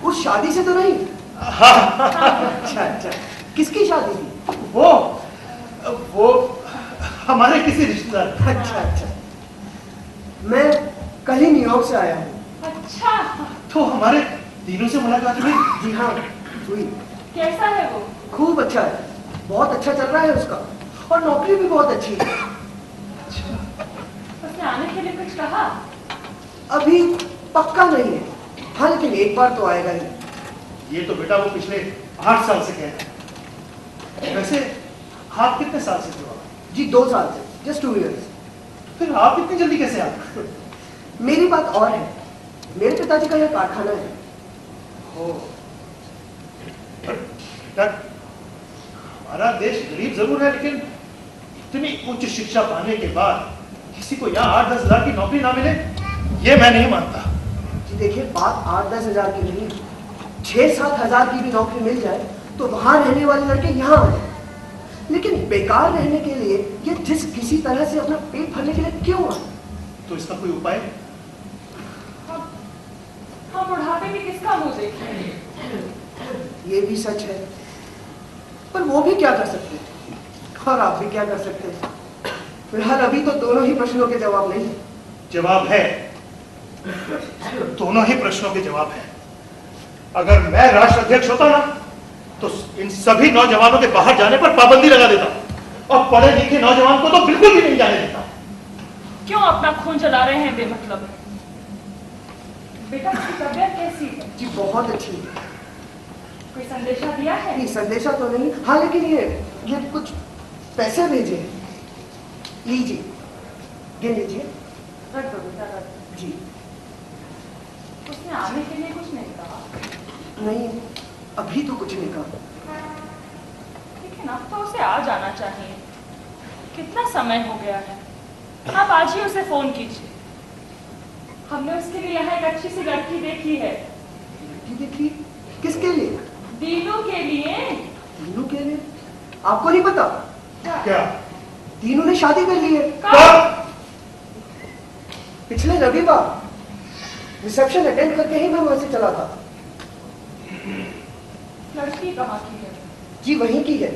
D: उस शादी से तो नहीं? अच्छा अच्छा। किसकी शादी थी?
A: वो हमारे किसी रिश्तेदार।
D: अच्छा अच्छा। मैं कल ही न्यूयॉर्क से आया हूँ।
B: अच्छा,
A: तो हमारे तीनों से मुलाकात हुई?
D: जी हाँ हुई।
B: कैसा है वो?
D: खूब अच्छा है, बहुत अच्छा चल रहा है उसका, और नौकरी भी बहुत अच्छी है।
B: उसने आने के लिए कुछ कहा?
D: अभी पक्का नहीं है, हाँ लेकिन एक बार तो आएगा ही।
A: ये तो बेटा वो पिछले 8 साल से कह रहा है। वैसे आप कितने साल से जुड़ा?
D: जी 2 साल से, जस्ट 2 years।
A: फिर आप इतनी जल्दी कैसे आ गए?
D: मेरी बात और है, मेरे पिताजी का यह कारखाना है।
A: हमारा देश गरीब जरूर है, लेकिन इतनी उच्च शिक्षा पाने के बाद किसी को यहाँ 8-10 हजार की नौकरी ना मिले, ये मैं नहीं मानता।
D: जी देखिए, बात 8-10 हजार की नहीं, 6-7 हजार की भी नौकरी मिल जाए तो वहां रहने वाले लड़के यहाँ आए। लेकिन बेकार रहने के लिए ये जिस किसी तरह से अपना पेट भरने के लिए क्यों आए?
A: तो इसका कोई उपाय?
B: हम बुढ़ापे में किसका मुंह देखेंगे?
D: ये भी सच है, पर वो भी क्या कर सकते हैं और आप भी क्या कर सकते हैं। फिलहाल अभी तो दोनों ही प्रश्नों के जवाब नहीं है।
A: जवाब है, दोनों ही प्रश्नों के जवाब है। अगर मैं राष्ट्र अध्यक्ष होता ना, तो इन सभी नौजवानों के बाहर जाने पर पाबंदी लगा देता और पढ़े लिखे नौजवान को तो बिल्कुल भी नहीं जाने देता।
B: क्यों अपना खून जला रहे हैं बेमतलब? बेटा की तबीयत कैसी है?
D: जी बहुत अच्छी है।
B: कोई संदेशा दिया है?
D: नहीं संदेशा तो नहीं, हाँ लेकिन ये कुछ पैसे भेजे हैं। लीजिए, गिन लीजिए।
B: रख दो बेटा, रख दो।
D: जी
B: उसने आने के लिए कुछ नहीं कहा?
D: नहीं, अभी तो कुछ नहीं कहा।
B: लेकिन अब तो उसे आ जाना चाहिए। कितना समय हो गया है। आप आज ही उसे फोन कीजिए। हमने उसके लिए यहाँ एक अच्छी सी लड़की देखी है।
D: लड़की देखी? किसके लिए?
B: दीनू के लिए।
D: दीनू के लिए? आपको नहीं पता?
A: क्या?
D: दीनू ने शादी कर ली है।
A: कब?
D: पिछले रविवार रिसेप्शन अटेंड करके ही मैं वहां से चला था।
B: लड़की कहाँ की है?
D: जी वहीं की है,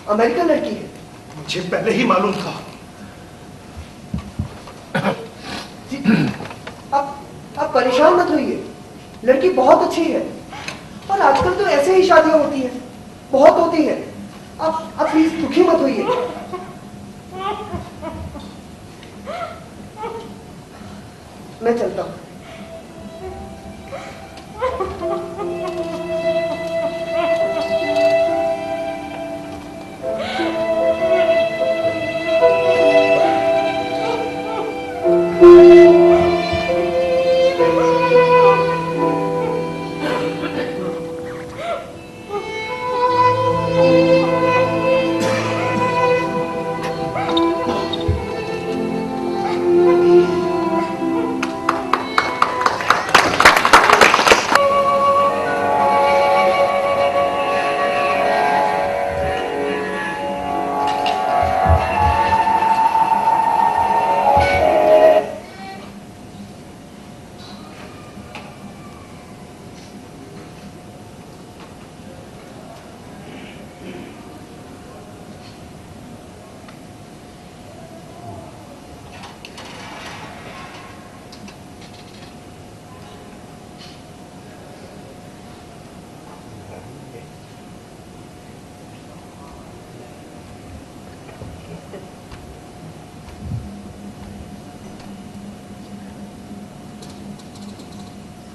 D: अमेरिकन लड़की है।
A: मुझे पहले ही मालूम था।
D: जी आप परेशान मत होइए, लड़की बहुत अच्छी है और आजकल तो ऐसे ही शादियां होती हैं, बहुत होती है। आप प्लीज दुखी मत होइए। मैं चलता हूं।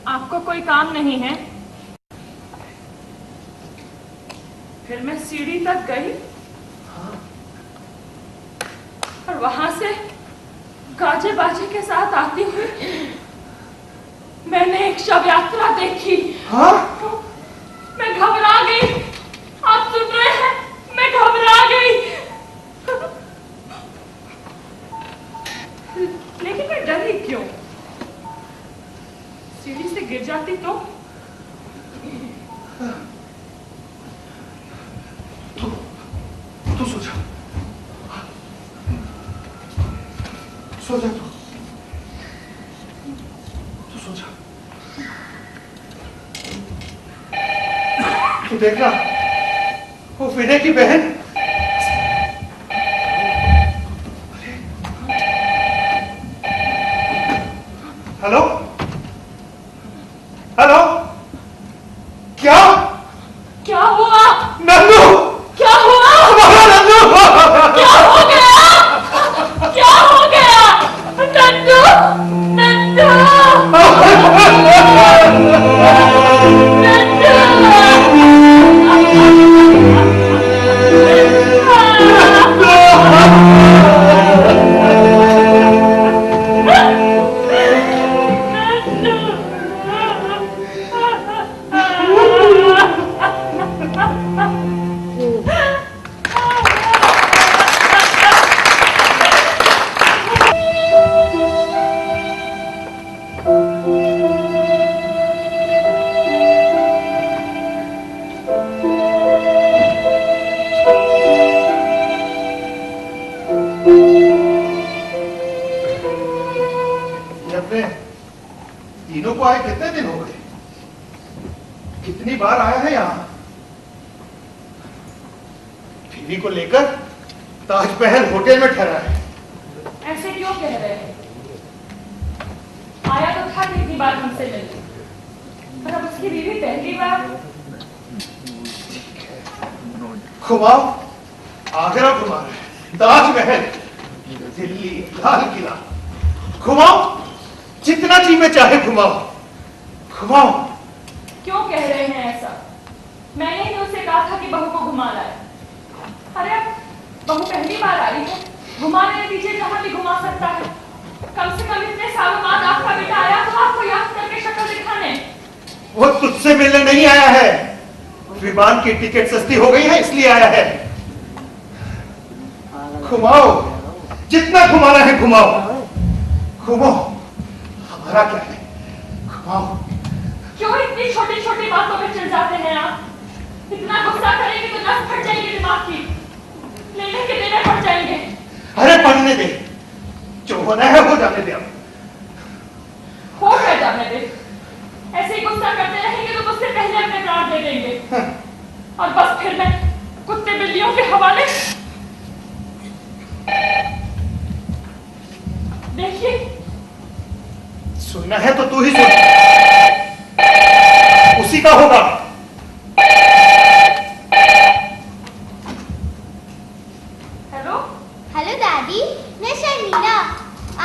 B: आपको कोई काम नहीं है? फिर मैं सीढ़ी तक गई
A: हाँ।
B: और वहां से गाजे बाजे के साथ आती हुई मैंने एक शव यात्रा देखी।
A: हाँ?
B: मैं घबरा गई। आप सुन रहे हैं? मैं घबरा गई। लेकिन मैं डरी क्यों? सीढ़ी से गिर जाती तो?
A: तू सो जा, सो जा तू सो जा। तू देखना वो विनय की बहन। हेलो हेलो, क्या
B: क्या हुआ?
A: नंदू,
B: क्या हुआ?
A: हमारा नंदू,
B: क्या हो गया? क्या हो गया? नंदू, नंदू,
A: तीनों को आए कितने दिन हो गए? कितनी बार आया है यहाँ? बीवी को लेकर ताजमहल होटल में ठहरा है।
B: ऐसे क्यों कह रहे हैं? आया तो था कितनी बार हमसे मिलने, पर अब उसकी बीवी पहली बार।
A: घुमाओ, आगरा घुमा रहे हैं, ताजमहल, दिल्ली, लाल किला, घुमाओ, जितना जी में चाहे घुमाओ, घुमाओ।
B: क्यों कह रहे हैं ऐसा? मैंने ही उसे कहा था कि बहू को घुमा लाए। अरे अब बहू पहली बार आई है, घुमा लेने दीजिए, जहां भी घुमा सकता है। कम से कम इतने सालों बाद आपका बेटा आया तो आपको याद करके शक्ल दिखाने।
A: वो तुझसे मिलने नहीं आया है, विमान की टिकट सस्ती हो गई है इसलिए आया है। घुमाओ, जितना घुमाना है घुमाओ, घुमाओ, हमारा क्या है, घुमाओ।
B: क्यों इतनी छोटी छोटी बातों पे चिढ़ जाते हैं आप? इतना गुस्सा करेंगे तो नस फट जाएगी दिमाग की, लेने के देने पड़ जाएंगे।
A: अरे पढ़ने दे, जो होना है हो जाने दे। अब
B: हो गया जाने दे। ऐसे ही गुस्सा करते रहेंगे तो मुझसे पहले अपने प्राण दे देंगे। और बस फिर मैं कुत्ते बिल्लियों के हवाले। देखिए,
A: सुनना है तो तू ही सुन, उसी का होगा।
B: हेलो
C: हेलो दादी, मैं शर्मिला।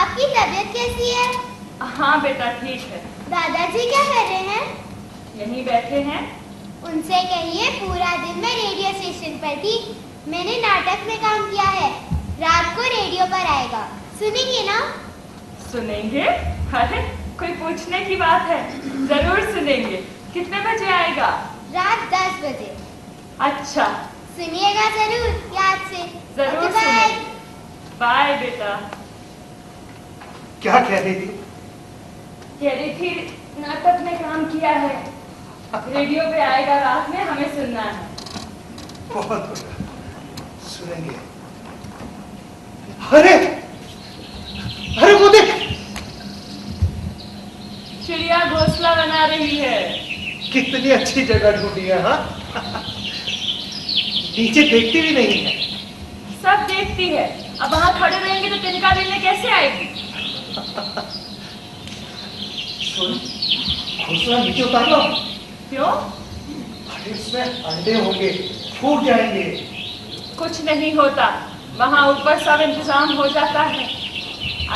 C: आपकी तबीयत कैसी है?
B: हाँ बेटा ठीक है।
C: दादाजी क्या कर रहे हैं?
B: यहीं बैठे हैं।
C: उनसे कहिए पूरा दिन मैं रेडियो स्टेशन पर थी। मैंने नाटक में काम किया है, रात को रेडियो पर आएगा, सुनेंगे ना?
B: सुनेंगे? अरे कोई पूछने की बात है, जरूर सुनेंगे। कितने बजे आएगा?
C: रात 10 बजे।
B: अच्छा,
C: सुनिएगा जरूर, याद से।
B: जरूर
C: ओके, बाय।
B: सुनेंगे। बाय बेटा।
A: क्या कह रही थी?
B: कह रही थी नाटक में काम किया है, रेडियो पे आएगा रात में, हमें सुनना है।
A: बहुत बढ़िया, सुनेंगे। अरे अरे वो देख,
B: चिड़िया घोंसला बना रही है।
A: कितनी अच्छी जगह ढूंढी है। हाँ, नीचे देखती भी नहीं है।
B: सब देखती है। अब वहां खड़े रहेंगे तो तिनका मिलने कैसे आएगी?
A: सुन, घोंसला नीचे उतार लो।
B: क्यों?
A: अरे इसमें अंडे होंगे, फूट जाएंगे।
B: कुछ नहीं होता, वहां ऊपर सब इंतजाम हो जाता है।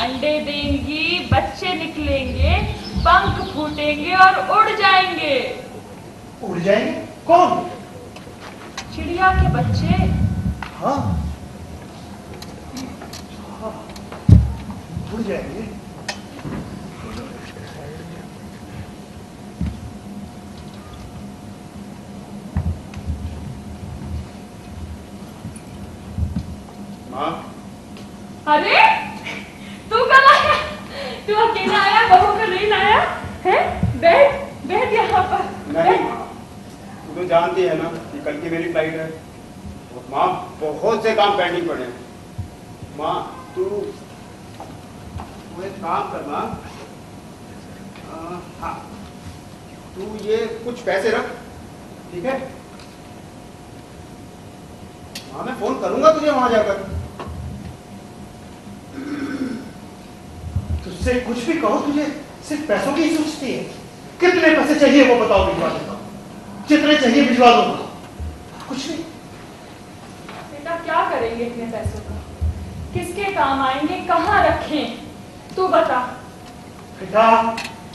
B: अंडे देंगी, बच्चे निकलेंगे, पंख फूटेंगे और उड़ जाएंगे।
A: उड़ जाएंगे? कौन?
B: चिड़िया के बच्चे।
A: हाँ हाँ, उड़ जाएंगे।
F: माँ,
B: अरे तू कल आया? तू अकेला आया, बहू को नहीं लाया है? बैठ बैठ यहाँ पर।
F: नहीं माँ, तू तो जानती है ना कि कल की मेरी फ्लाइट है। और माँ, बहुत से काम पेंडिंग पड़े हैं। माँ तू एक काम कर माँ, हाँ, तू ये कुछ पैसे रख, ठीक है? हाँ, मैं फोन करूंगा तुझे वहां जाकर।
A: तुझसे कुछ भी कहो, तुझे सिर्फ पैसों की ही सोचती है। कितने पैसे चाहिए वो बताओ, भिजवा देता हूं। जितने चाहिए भिजवा दूंगा, कुछ नहीं।
B: बेटा क्या करेंगे इतने पैसों का? किसके काम आएंगे, कहाँ रखें? तू बता।
A: बेटा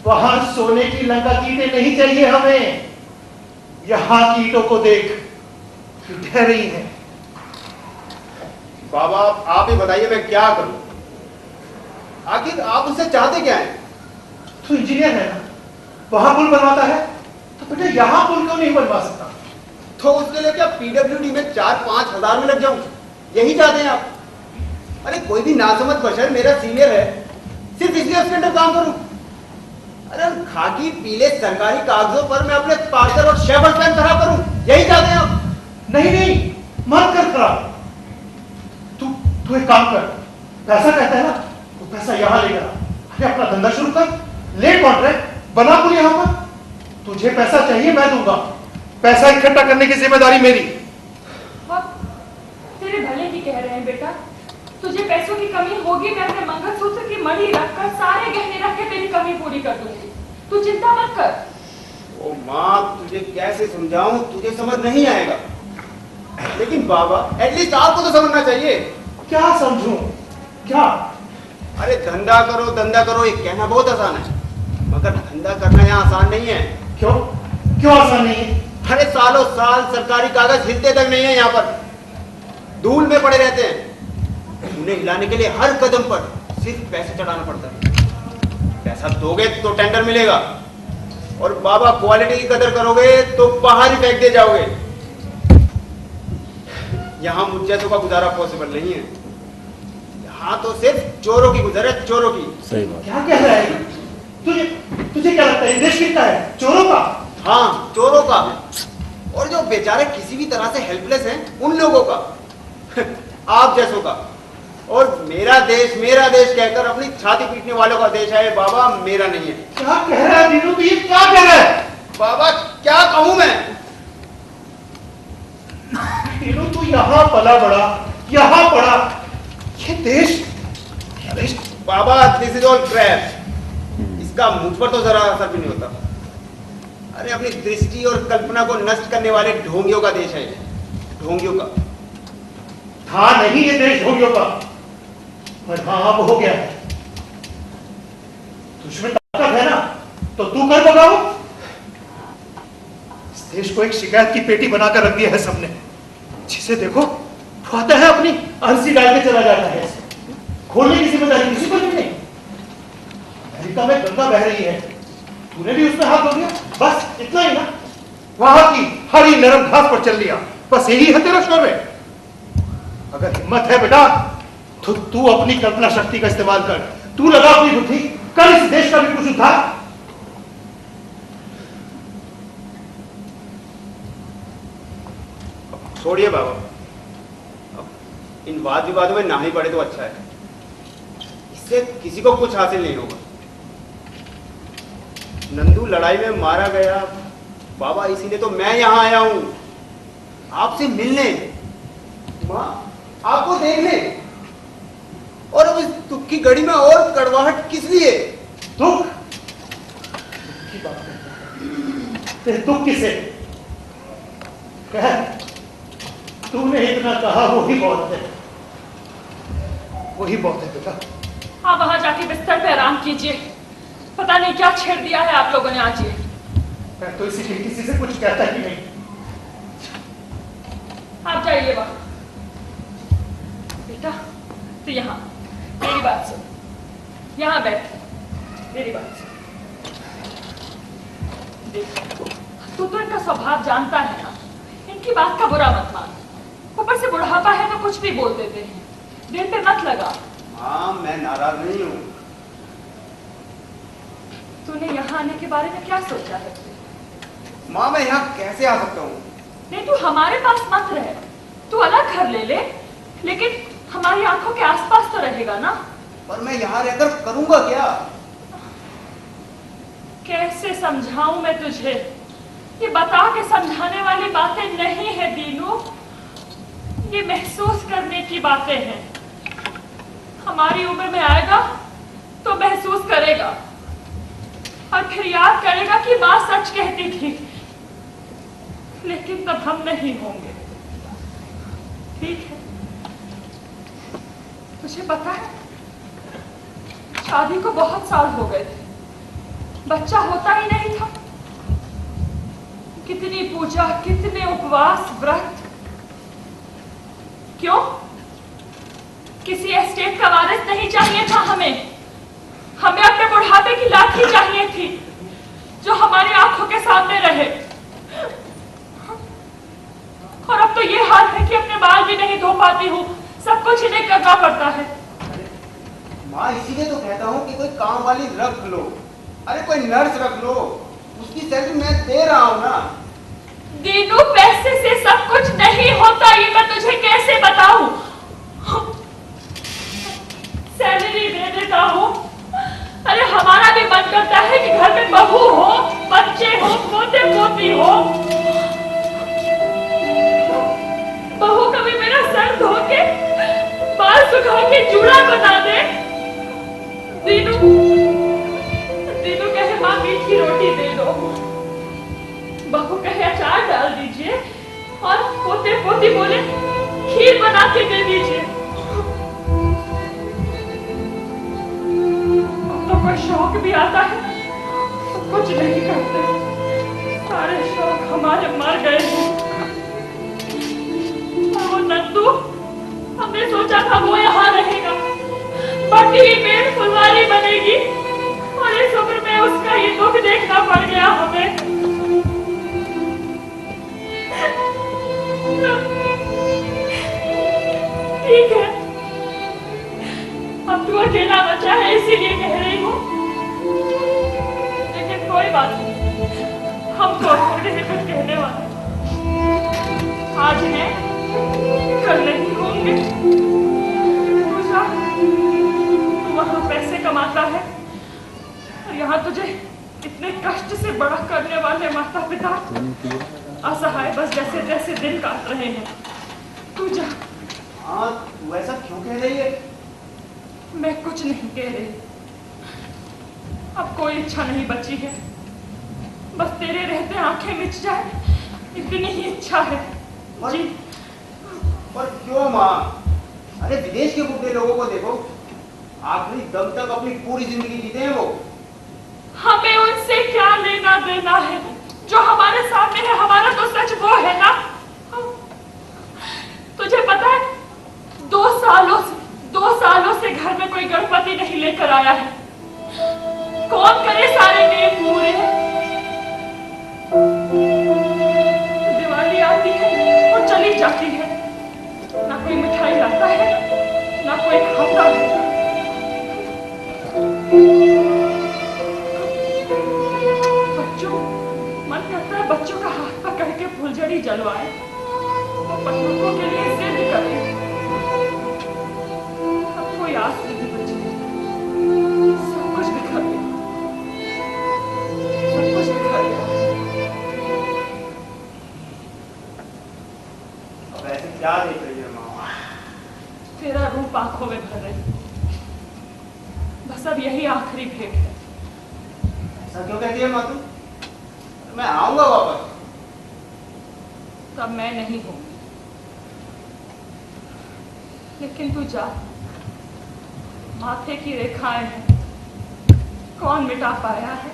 A: वहां सोने की लंका की ईंटें नहीं चाहिए हमें। यहाँ की ईंटों को देख, ढह रही है।
F: बाबा आप ही बताइए मैं क्या करूं? आखिर आप उससे चाहते क्या हैं?
A: तू इंजीनियर है ना, वहां पुल बनवाता है, तो बेटा यहाँ पुल क्यों नहीं बनवा सकता?
F: तो उसके लिए क्या पीडब्ल्यूडी में 4-5 हजार में लग जाऊं? यही चाहते हैं आप? अरे कोई भी नासमझ बशर मेरा सीनियर है, सिर्फ इसलिए उसके अंदर काम करूं? अरे खाकी पीले सरकारी कागजों पर मैं अपने पार्टनर और शेफ प्लान खराब करूं? यही चाहते हैं आप?
A: नहीं नहीं, मत कर खराब। तू एक काम कर, पैसा कहता है ना, तो पैसा यहाँ लेकर आ। अरे अपना धंधा शुरू कर, ले कॉन्ट्रैक्ट, बना पुल यहाँ पर। तुझे पैसा चाहिए मैं दूंगा, पैसा इकट्ठा करने की जिम्मेदारी मेरी।
B: तेरे भले की कह रहे हैं बेटा। तुझे पैसों की कमी होगी, मैं अपने मंगलसूत्र की मणि रखकर सारे गहने रख के तेरी कमी पूरी कर दूंगी। तू चिंता मत कर।
F: ओ माँ, तुझे कैसे समझाऊं, तुझे समझ नहीं आएगा। लेकिन बाबा एटलीस्ट आपको तो समझना चाहिए।
A: क्या समझूं? क्या?
F: अरे धंधा करो ये कहना बहुत आसान है, मगर धंधा करना यहाँ आसान नहीं है।
A: क्यों क्यों आसान नहीं है?
F: अरे सालों साल सरकारी कागज हिलते तक नहीं है यहाँ पर, धूल में पड़े रहते हैं। उन्हें हिलाने के लिए हर कदम पर सिर्फ पैसे चढ़ाना पड़ता है। पैसा दोगे तो टेंडर मिलेगा, और बाबा क्वालिटी की कदर करोगे तो बाहर ही फेंक दे जाओगे। यहाँ मुझ जैसों का गुजारा पॉसिबल नहीं है। यहाँ तो सिर्फ चोरों की गुजर है, चोरों की।
E: सही बात।
A: क्या कह रहा है? तुझे क्या लगता है देश कितना है? चोरों का?
F: हाँ, चोरों का, और जो बेचारे किसी भी तरह से हेल्पलेस हैं उन लोगों का आप जैसों का। और मेरा देश कहकर अपनी छाती पीटने वालों का देश है बाबा, मेरा नहीं है।
A: क्या कह रहा है दीनू? तू ये क्या कह रहा है?
F: बाबा क्या कहूं मैं?
A: दीनू तू यहाँ पला बड़ा, यहाँ पड़ा, ये देश
F: बाबा दिस इज ऑल क्रैप। इसका मुझ पर तो जरा असर भी नहीं होता। अरे अपनी दृष्टि और कल्पना को नष्ट करने वाले ढोंगियों का देश है ये, ढोंगियों का।
A: था नहीं ये देश ढोंगियों का, पर हाँ अब हो गया है। तुझमें ताकत है ना, तो तू कर बगाओ। इस देश को एक शिकायत की पेटी बनाकर रख दिया है सबने। जिसे देखो वो आता है, अपनी अर्जी डाल के चला जाता है। खोलने की जिम्मेदारी किसी को नहीं। अमेरिका में गंगा बह रही है, तूने भी उसमें हाथ धो दिया, बस इतना ही ना। वहां की हरी नरम घास पर चल लिया, बस यही है तेरा शौर्य। अगर हिम्मत है बेटा तो तू अपनी कल्पना शक्ति का इस्तेमाल कर। तू लगा अपनी बुद्धि, कर इस देश का भी कुछ उद्धार।
F: छोड़िए बाबा, अब इन वाद विवादों में ना ही पड़े तो अच्छा है। इससे किसी को कुछ हासिल नहीं होगा। नंदू लड़ाई में मारा गया बाबा, इसीलिए तो मैं यहां आया हूं आपसे मिलने, मां आपको देखने। और अब इस दुख की घड़ी में और कड़वाहट किस लिए?
A: दुख की बात है, तेरे दुख किसे? कह, तूने इतना कहा वही बहुत है, वही बहुत है बेटा।
B: आप वहां जाके बिस्तर पे आराम कीजिए। पता नहीं क्या छेड़ दिया है आप लोगों ने आज ये।
A: मैं तो इसीलिए किसी से कुछ कहता ही नहीं।
B: आप जाइए वहां। बेटा तू यहाँ मेरी बात सुन, यहाँ बैठ, मेरी बात सुन। देख तू तो इनका स्वभाव जानता है ना, इनकी बात का बुरा मत मान। ऊपर से बुढ़ापा है तो कुछ भी बोल देते हैं, दिल पे मत लगा।
F: हाँ मैं नाराज नहीं हूँ।
B: तूने यहाँ आने के बारे में क्या सोचा है?
F: माँ मैं यहाँ कैसे आ सकता हूँ?
B: नहीं तू हमारे पास मत रहे, तू अलग घर ले ले, लेकिन हमारी आंखों के आसपास तो रहेगा ना।
F: पर मैं यहाँ रहकर करूँगा क्या?
B: कैसे समझाऊं मैं तुझे? ये बता के समझाने वाली बातें नहीं है दीनू, ये महसूस करने की बातें हैं। हमारी उम्र में आएगा तो महसूस करेगा और फिर याद करेगा कि माँ सच कहती थी, लेकिन तब हम नहीं होंगे। ठीक है? तुझे पता है शादी को बहुत साल हो गए थे, बच्चा होता ही नहीं था। कितनी पूजा, कितने उपवास, व्रत। क्यों? किसी एस्टेट का वारिस नहीं चाहिए था हमें अपने बुढ़ापे की लाठी चाहिए थी जो हमारी आंखों के सामने रहे। और अब तो ये हाल है कि अपने बाल भी नहीं धो पाती हूँ, सब कुछ इन्हें करना पड़ता है।
F: माँ इसीलिए तो कहता हूँ कि कोई काम वाली रख लो। अरे कोई नर्स रख लो, उसकी सैलरी मैं दे रहा हूँ ना।
B: दीनू पैसे से सब कुछ नहीं होता, ये मैं तुझे कैसे बताऊं? सैलरी दे देता हूँ, अरे हमारा भी मन करता है कि घर में बहू हो, बच्चे हो, पोते पोती हो। बहू कभी मेरा सर धो के, बाल सुखा के जूड़ा बना दे। दीनू कहे माँ मीठी रोटी दे दो, बहू कहे अचार डाल दीजिए, और पोते पोती बोले खीर बना के दे दीजिए। तो कोई शौक भी आता है तो कुछ नहीं करते, सारे शौक हमारे मर गए हैं। और वो नंदू, हमने सोचा था वो यहाँ रहेगा, बाकी भी पेड़ फुलवारी बनेगी, और इस उम्र में उसका ये दुख देखना पड़ गया हमें। ठीक है, अब तू अकेला बचा है इसीलिए कह रही हूँ, लेकिन कोई बात नहीं, हम तो थोड़े ही कुछ कहने वाले, आज है कल नहीं होंगे। दूसरा, तू वहां पैसे कमाता है और यहाँ तुझे इतने कष्ट से बड़ा करने वाले माता पिता असहाय बस जैसे जैसे दिन काट रहे हैं। तू जा।
F: हाँ तू ऐसा क्यों कह रही है?
B: मैं कुछ नहीं कह रही, अब कोई इच्छा नहीं बची है, बस तेरे रहते आंखें मिच जाए इतनी ही इच्छा है। जी।
F: पर क्यों माँ? अरे विदेश के बुढ़े लोगों को देखो, आखिरी दम तक अपनी पूरी जिंदगी जीते हैं वो।
B: हमें उनसे क्या लेना देना है? जो हमारे सामने है हमारा तो सच वो है ना। तुझे पता है 2 सालों से घर में कोई गणपति नहीं लेकर आया है, कौन करे सारे नियम पूरे? दिवाली आती है और चली जाती है, ना कोई मिठाई लाता है ना कोई खाता है। बच्चों, मन करता है बच्चों का हाथ पकड़ के फुलझड़ी जलवाए, तो पत्थरों के लिए सिद्ध करें। अब कोई आस नहीं बची, सब कुछ बिखर गया, सब कुछ बिखर गया।
F: अब ऐसे क्या देख रही है माँ?
B: तेरा रूप आंखों में भर रही, बस अब यही आखिरी भेंट है।
F: ऐसा क्यों कहती है माँ तू? मैं आऊंगा वापस।
B: तब मैं नहीं हूं, लेकिन तू जा, माथे की रेखाएं हैं, कौन मिटा पाया है?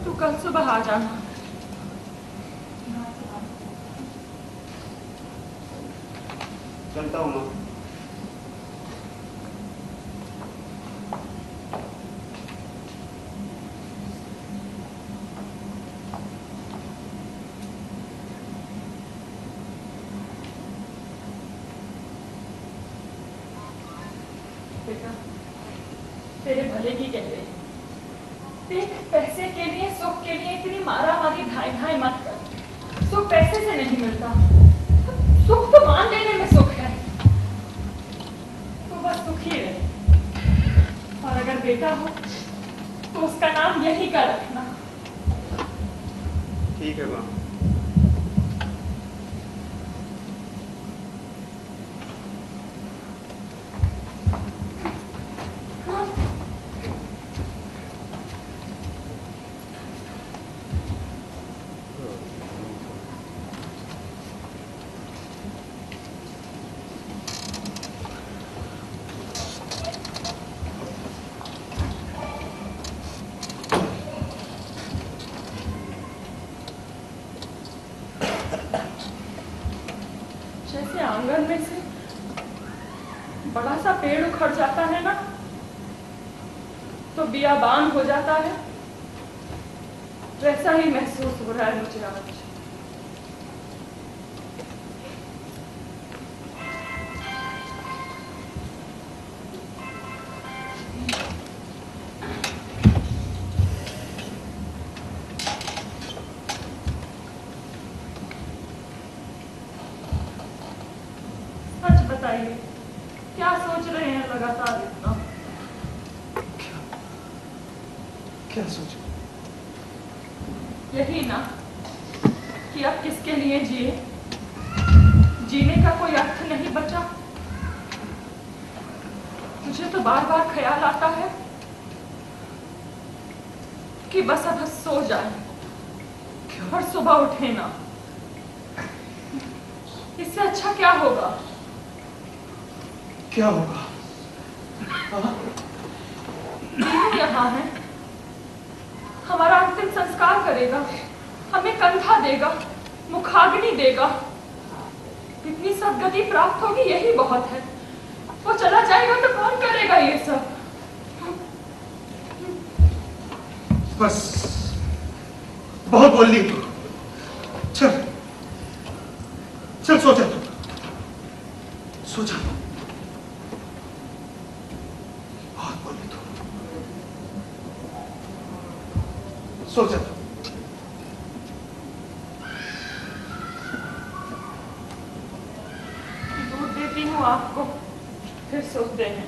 B: तू कल सुबह आ जाना।
F: चलता हूँ माँ।
B: बेटा, तेरे भले की कह रही। देख, पैसे के लिए, सुख के लिए इतनी मारा मारी ढाई ढाई मत कर। सुख पैसे से नहीं मिलता, सुख तो मान लेने में सुख है। तो बस सुखी रहे। और अगर बेटा हो तो उसका नाम यही का रखना।
F: ठीक है माँ।
B: जैसे आंगन में से बड़ा सा पेड़ उखड़ जाता है ना, तो बियाबान हो जाता है, वैसा ही महसूस हो रहा है मुझे आज। सच बताइए, क्या सोच रहे हैं लगातार इतना?
A: क्या सोचो?
B: यही ना कि अब किसके लिए जिए, जीने का कोई अर्थ नहीं बचा। मुझे तो बार बार ख्याल आता है कि बस अब सो जाए और सुबह उठे ना। इससे अच्छा क्या होगा?
A: क्या होगा?
B: दीदी यहाँ है, हमारा अंतिम संस्कार करेगा, हमें कंधा देगा, मुखाग्नि देगा। इतनी सदगति प्राप्त होगी, यही बहुत है। वो चला जाएगा तो कौन करेगा ये सब?
A: बस बहुत बोल ली। चल चल सो जा, सो जा। बहुत बोली तू, सो जा।
B: दूध देती हूँ आपको, फिर सोते हैं।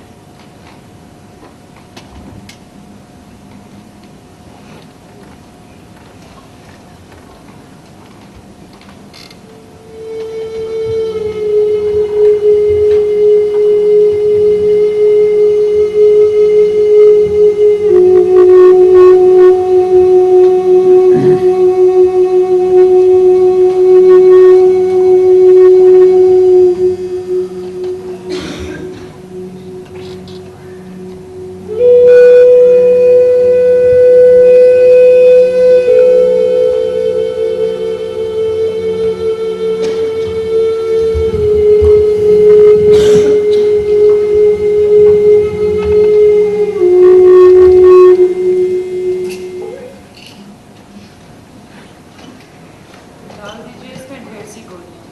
B: डाल दीजिए इसमें ढेर सी गोलियां,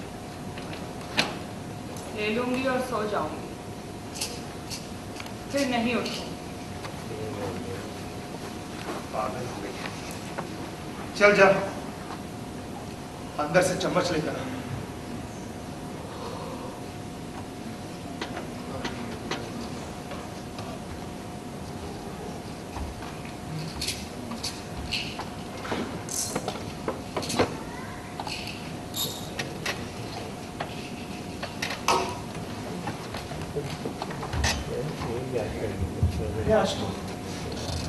B: ले लूंगी और सो जाऊंगी, फिर नहीं उठूंगी।
A: पागल हो गई। चल जा, अंदर से चम्मच लेकर आ। आज तो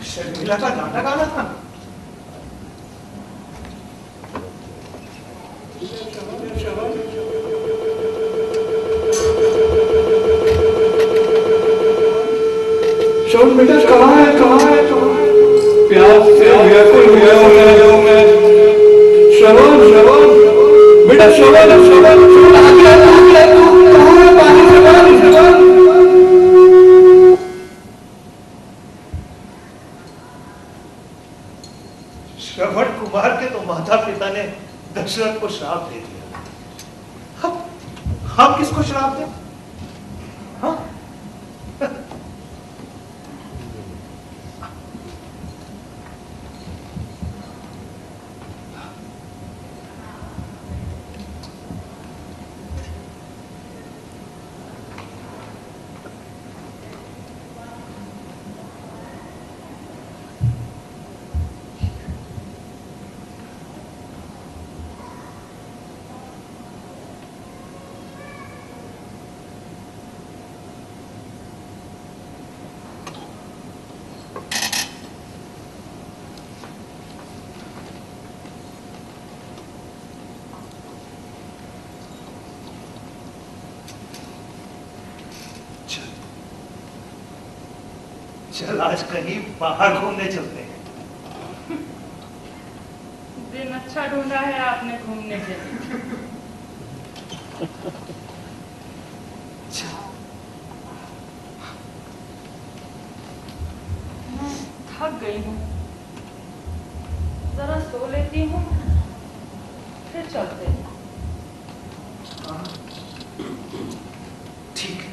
A: शर्मिला का नाटक आना था।
G: शोन बेटा कहाँ है प्यास से व्याकुल हुआ हूँ मैं। श्रवण बेटा, श्रवण आ गया तू कहाँ है? पानी
A: दशरथ को श्राप दे दिया। हम किसको श्राप दें? हाँ? चल आज कहीं बाहर घूमने चलते हैं।
B: दिन अच्छा ढूंढा है आपने घूमने के लिए। मैं थक गई हूँ, जरा सो लेती हूँ, फिर चलते हैं।
A: ठीक है।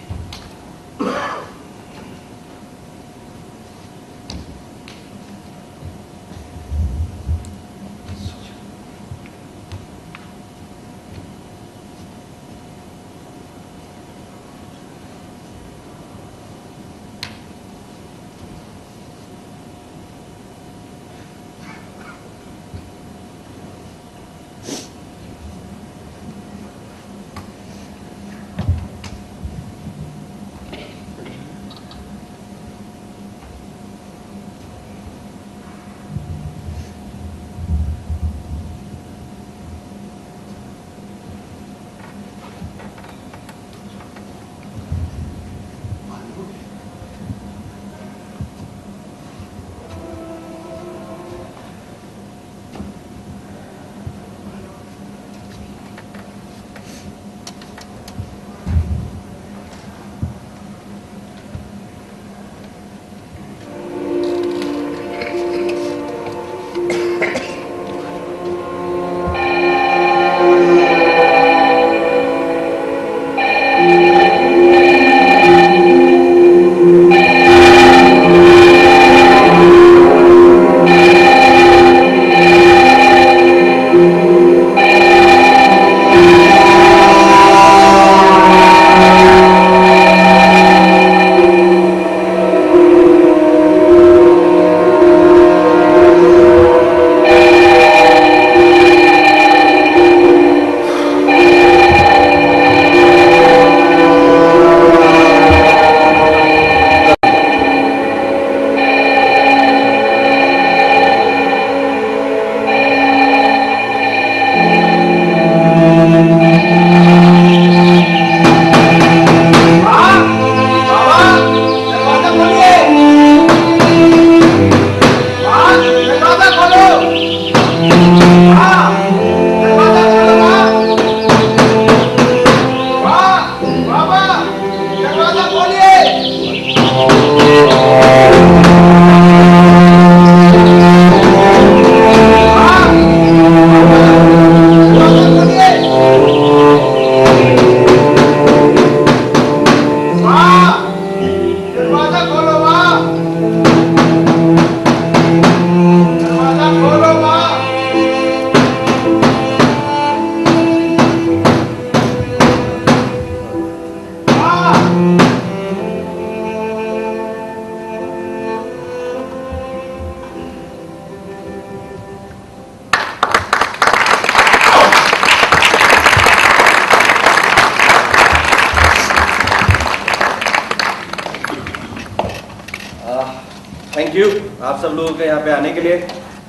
E: थैंक यू आप सब लोगों के यहाँ पे आने के लिए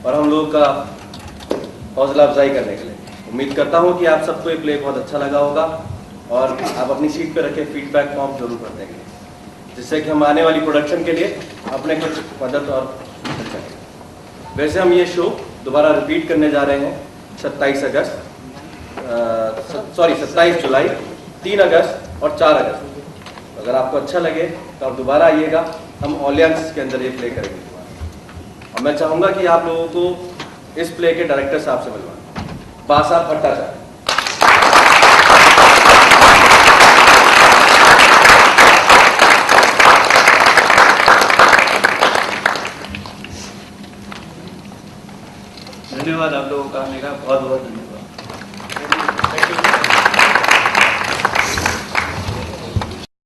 E: और हम लोगों का हौसला अफजाई करने के लिए। उम्मीद करता हूँ कि आप सबको ये प्ले बहुत अच्छा लगा होगा और आप अपनी सीट पे रखे फीडबैक फॉर्म जरूर कर देंगे, जिससे कि हम आने वाली प्रोडक्शन के लिए अपने कुछ मदद और करें। वैसे हम ये शो दोबारा रिपीट करने जा रहे हैं 27 जुलाई, 3 अगस्त और 4 अगस्त। अगर आपको अच्छा लगे तो आप दोबारा आइएगा, हम ऑलियंस के अंदर ये प्ले करेंगे। और मैं चाहूँगा कि आप लोगों को इस प्ले के डायरेक्टर साहब से मिलवाएं। बासा भट्टाचार्य।
H: धन्यवाद आप लोगों का आने का, बहुत बहुत धन्यवाद।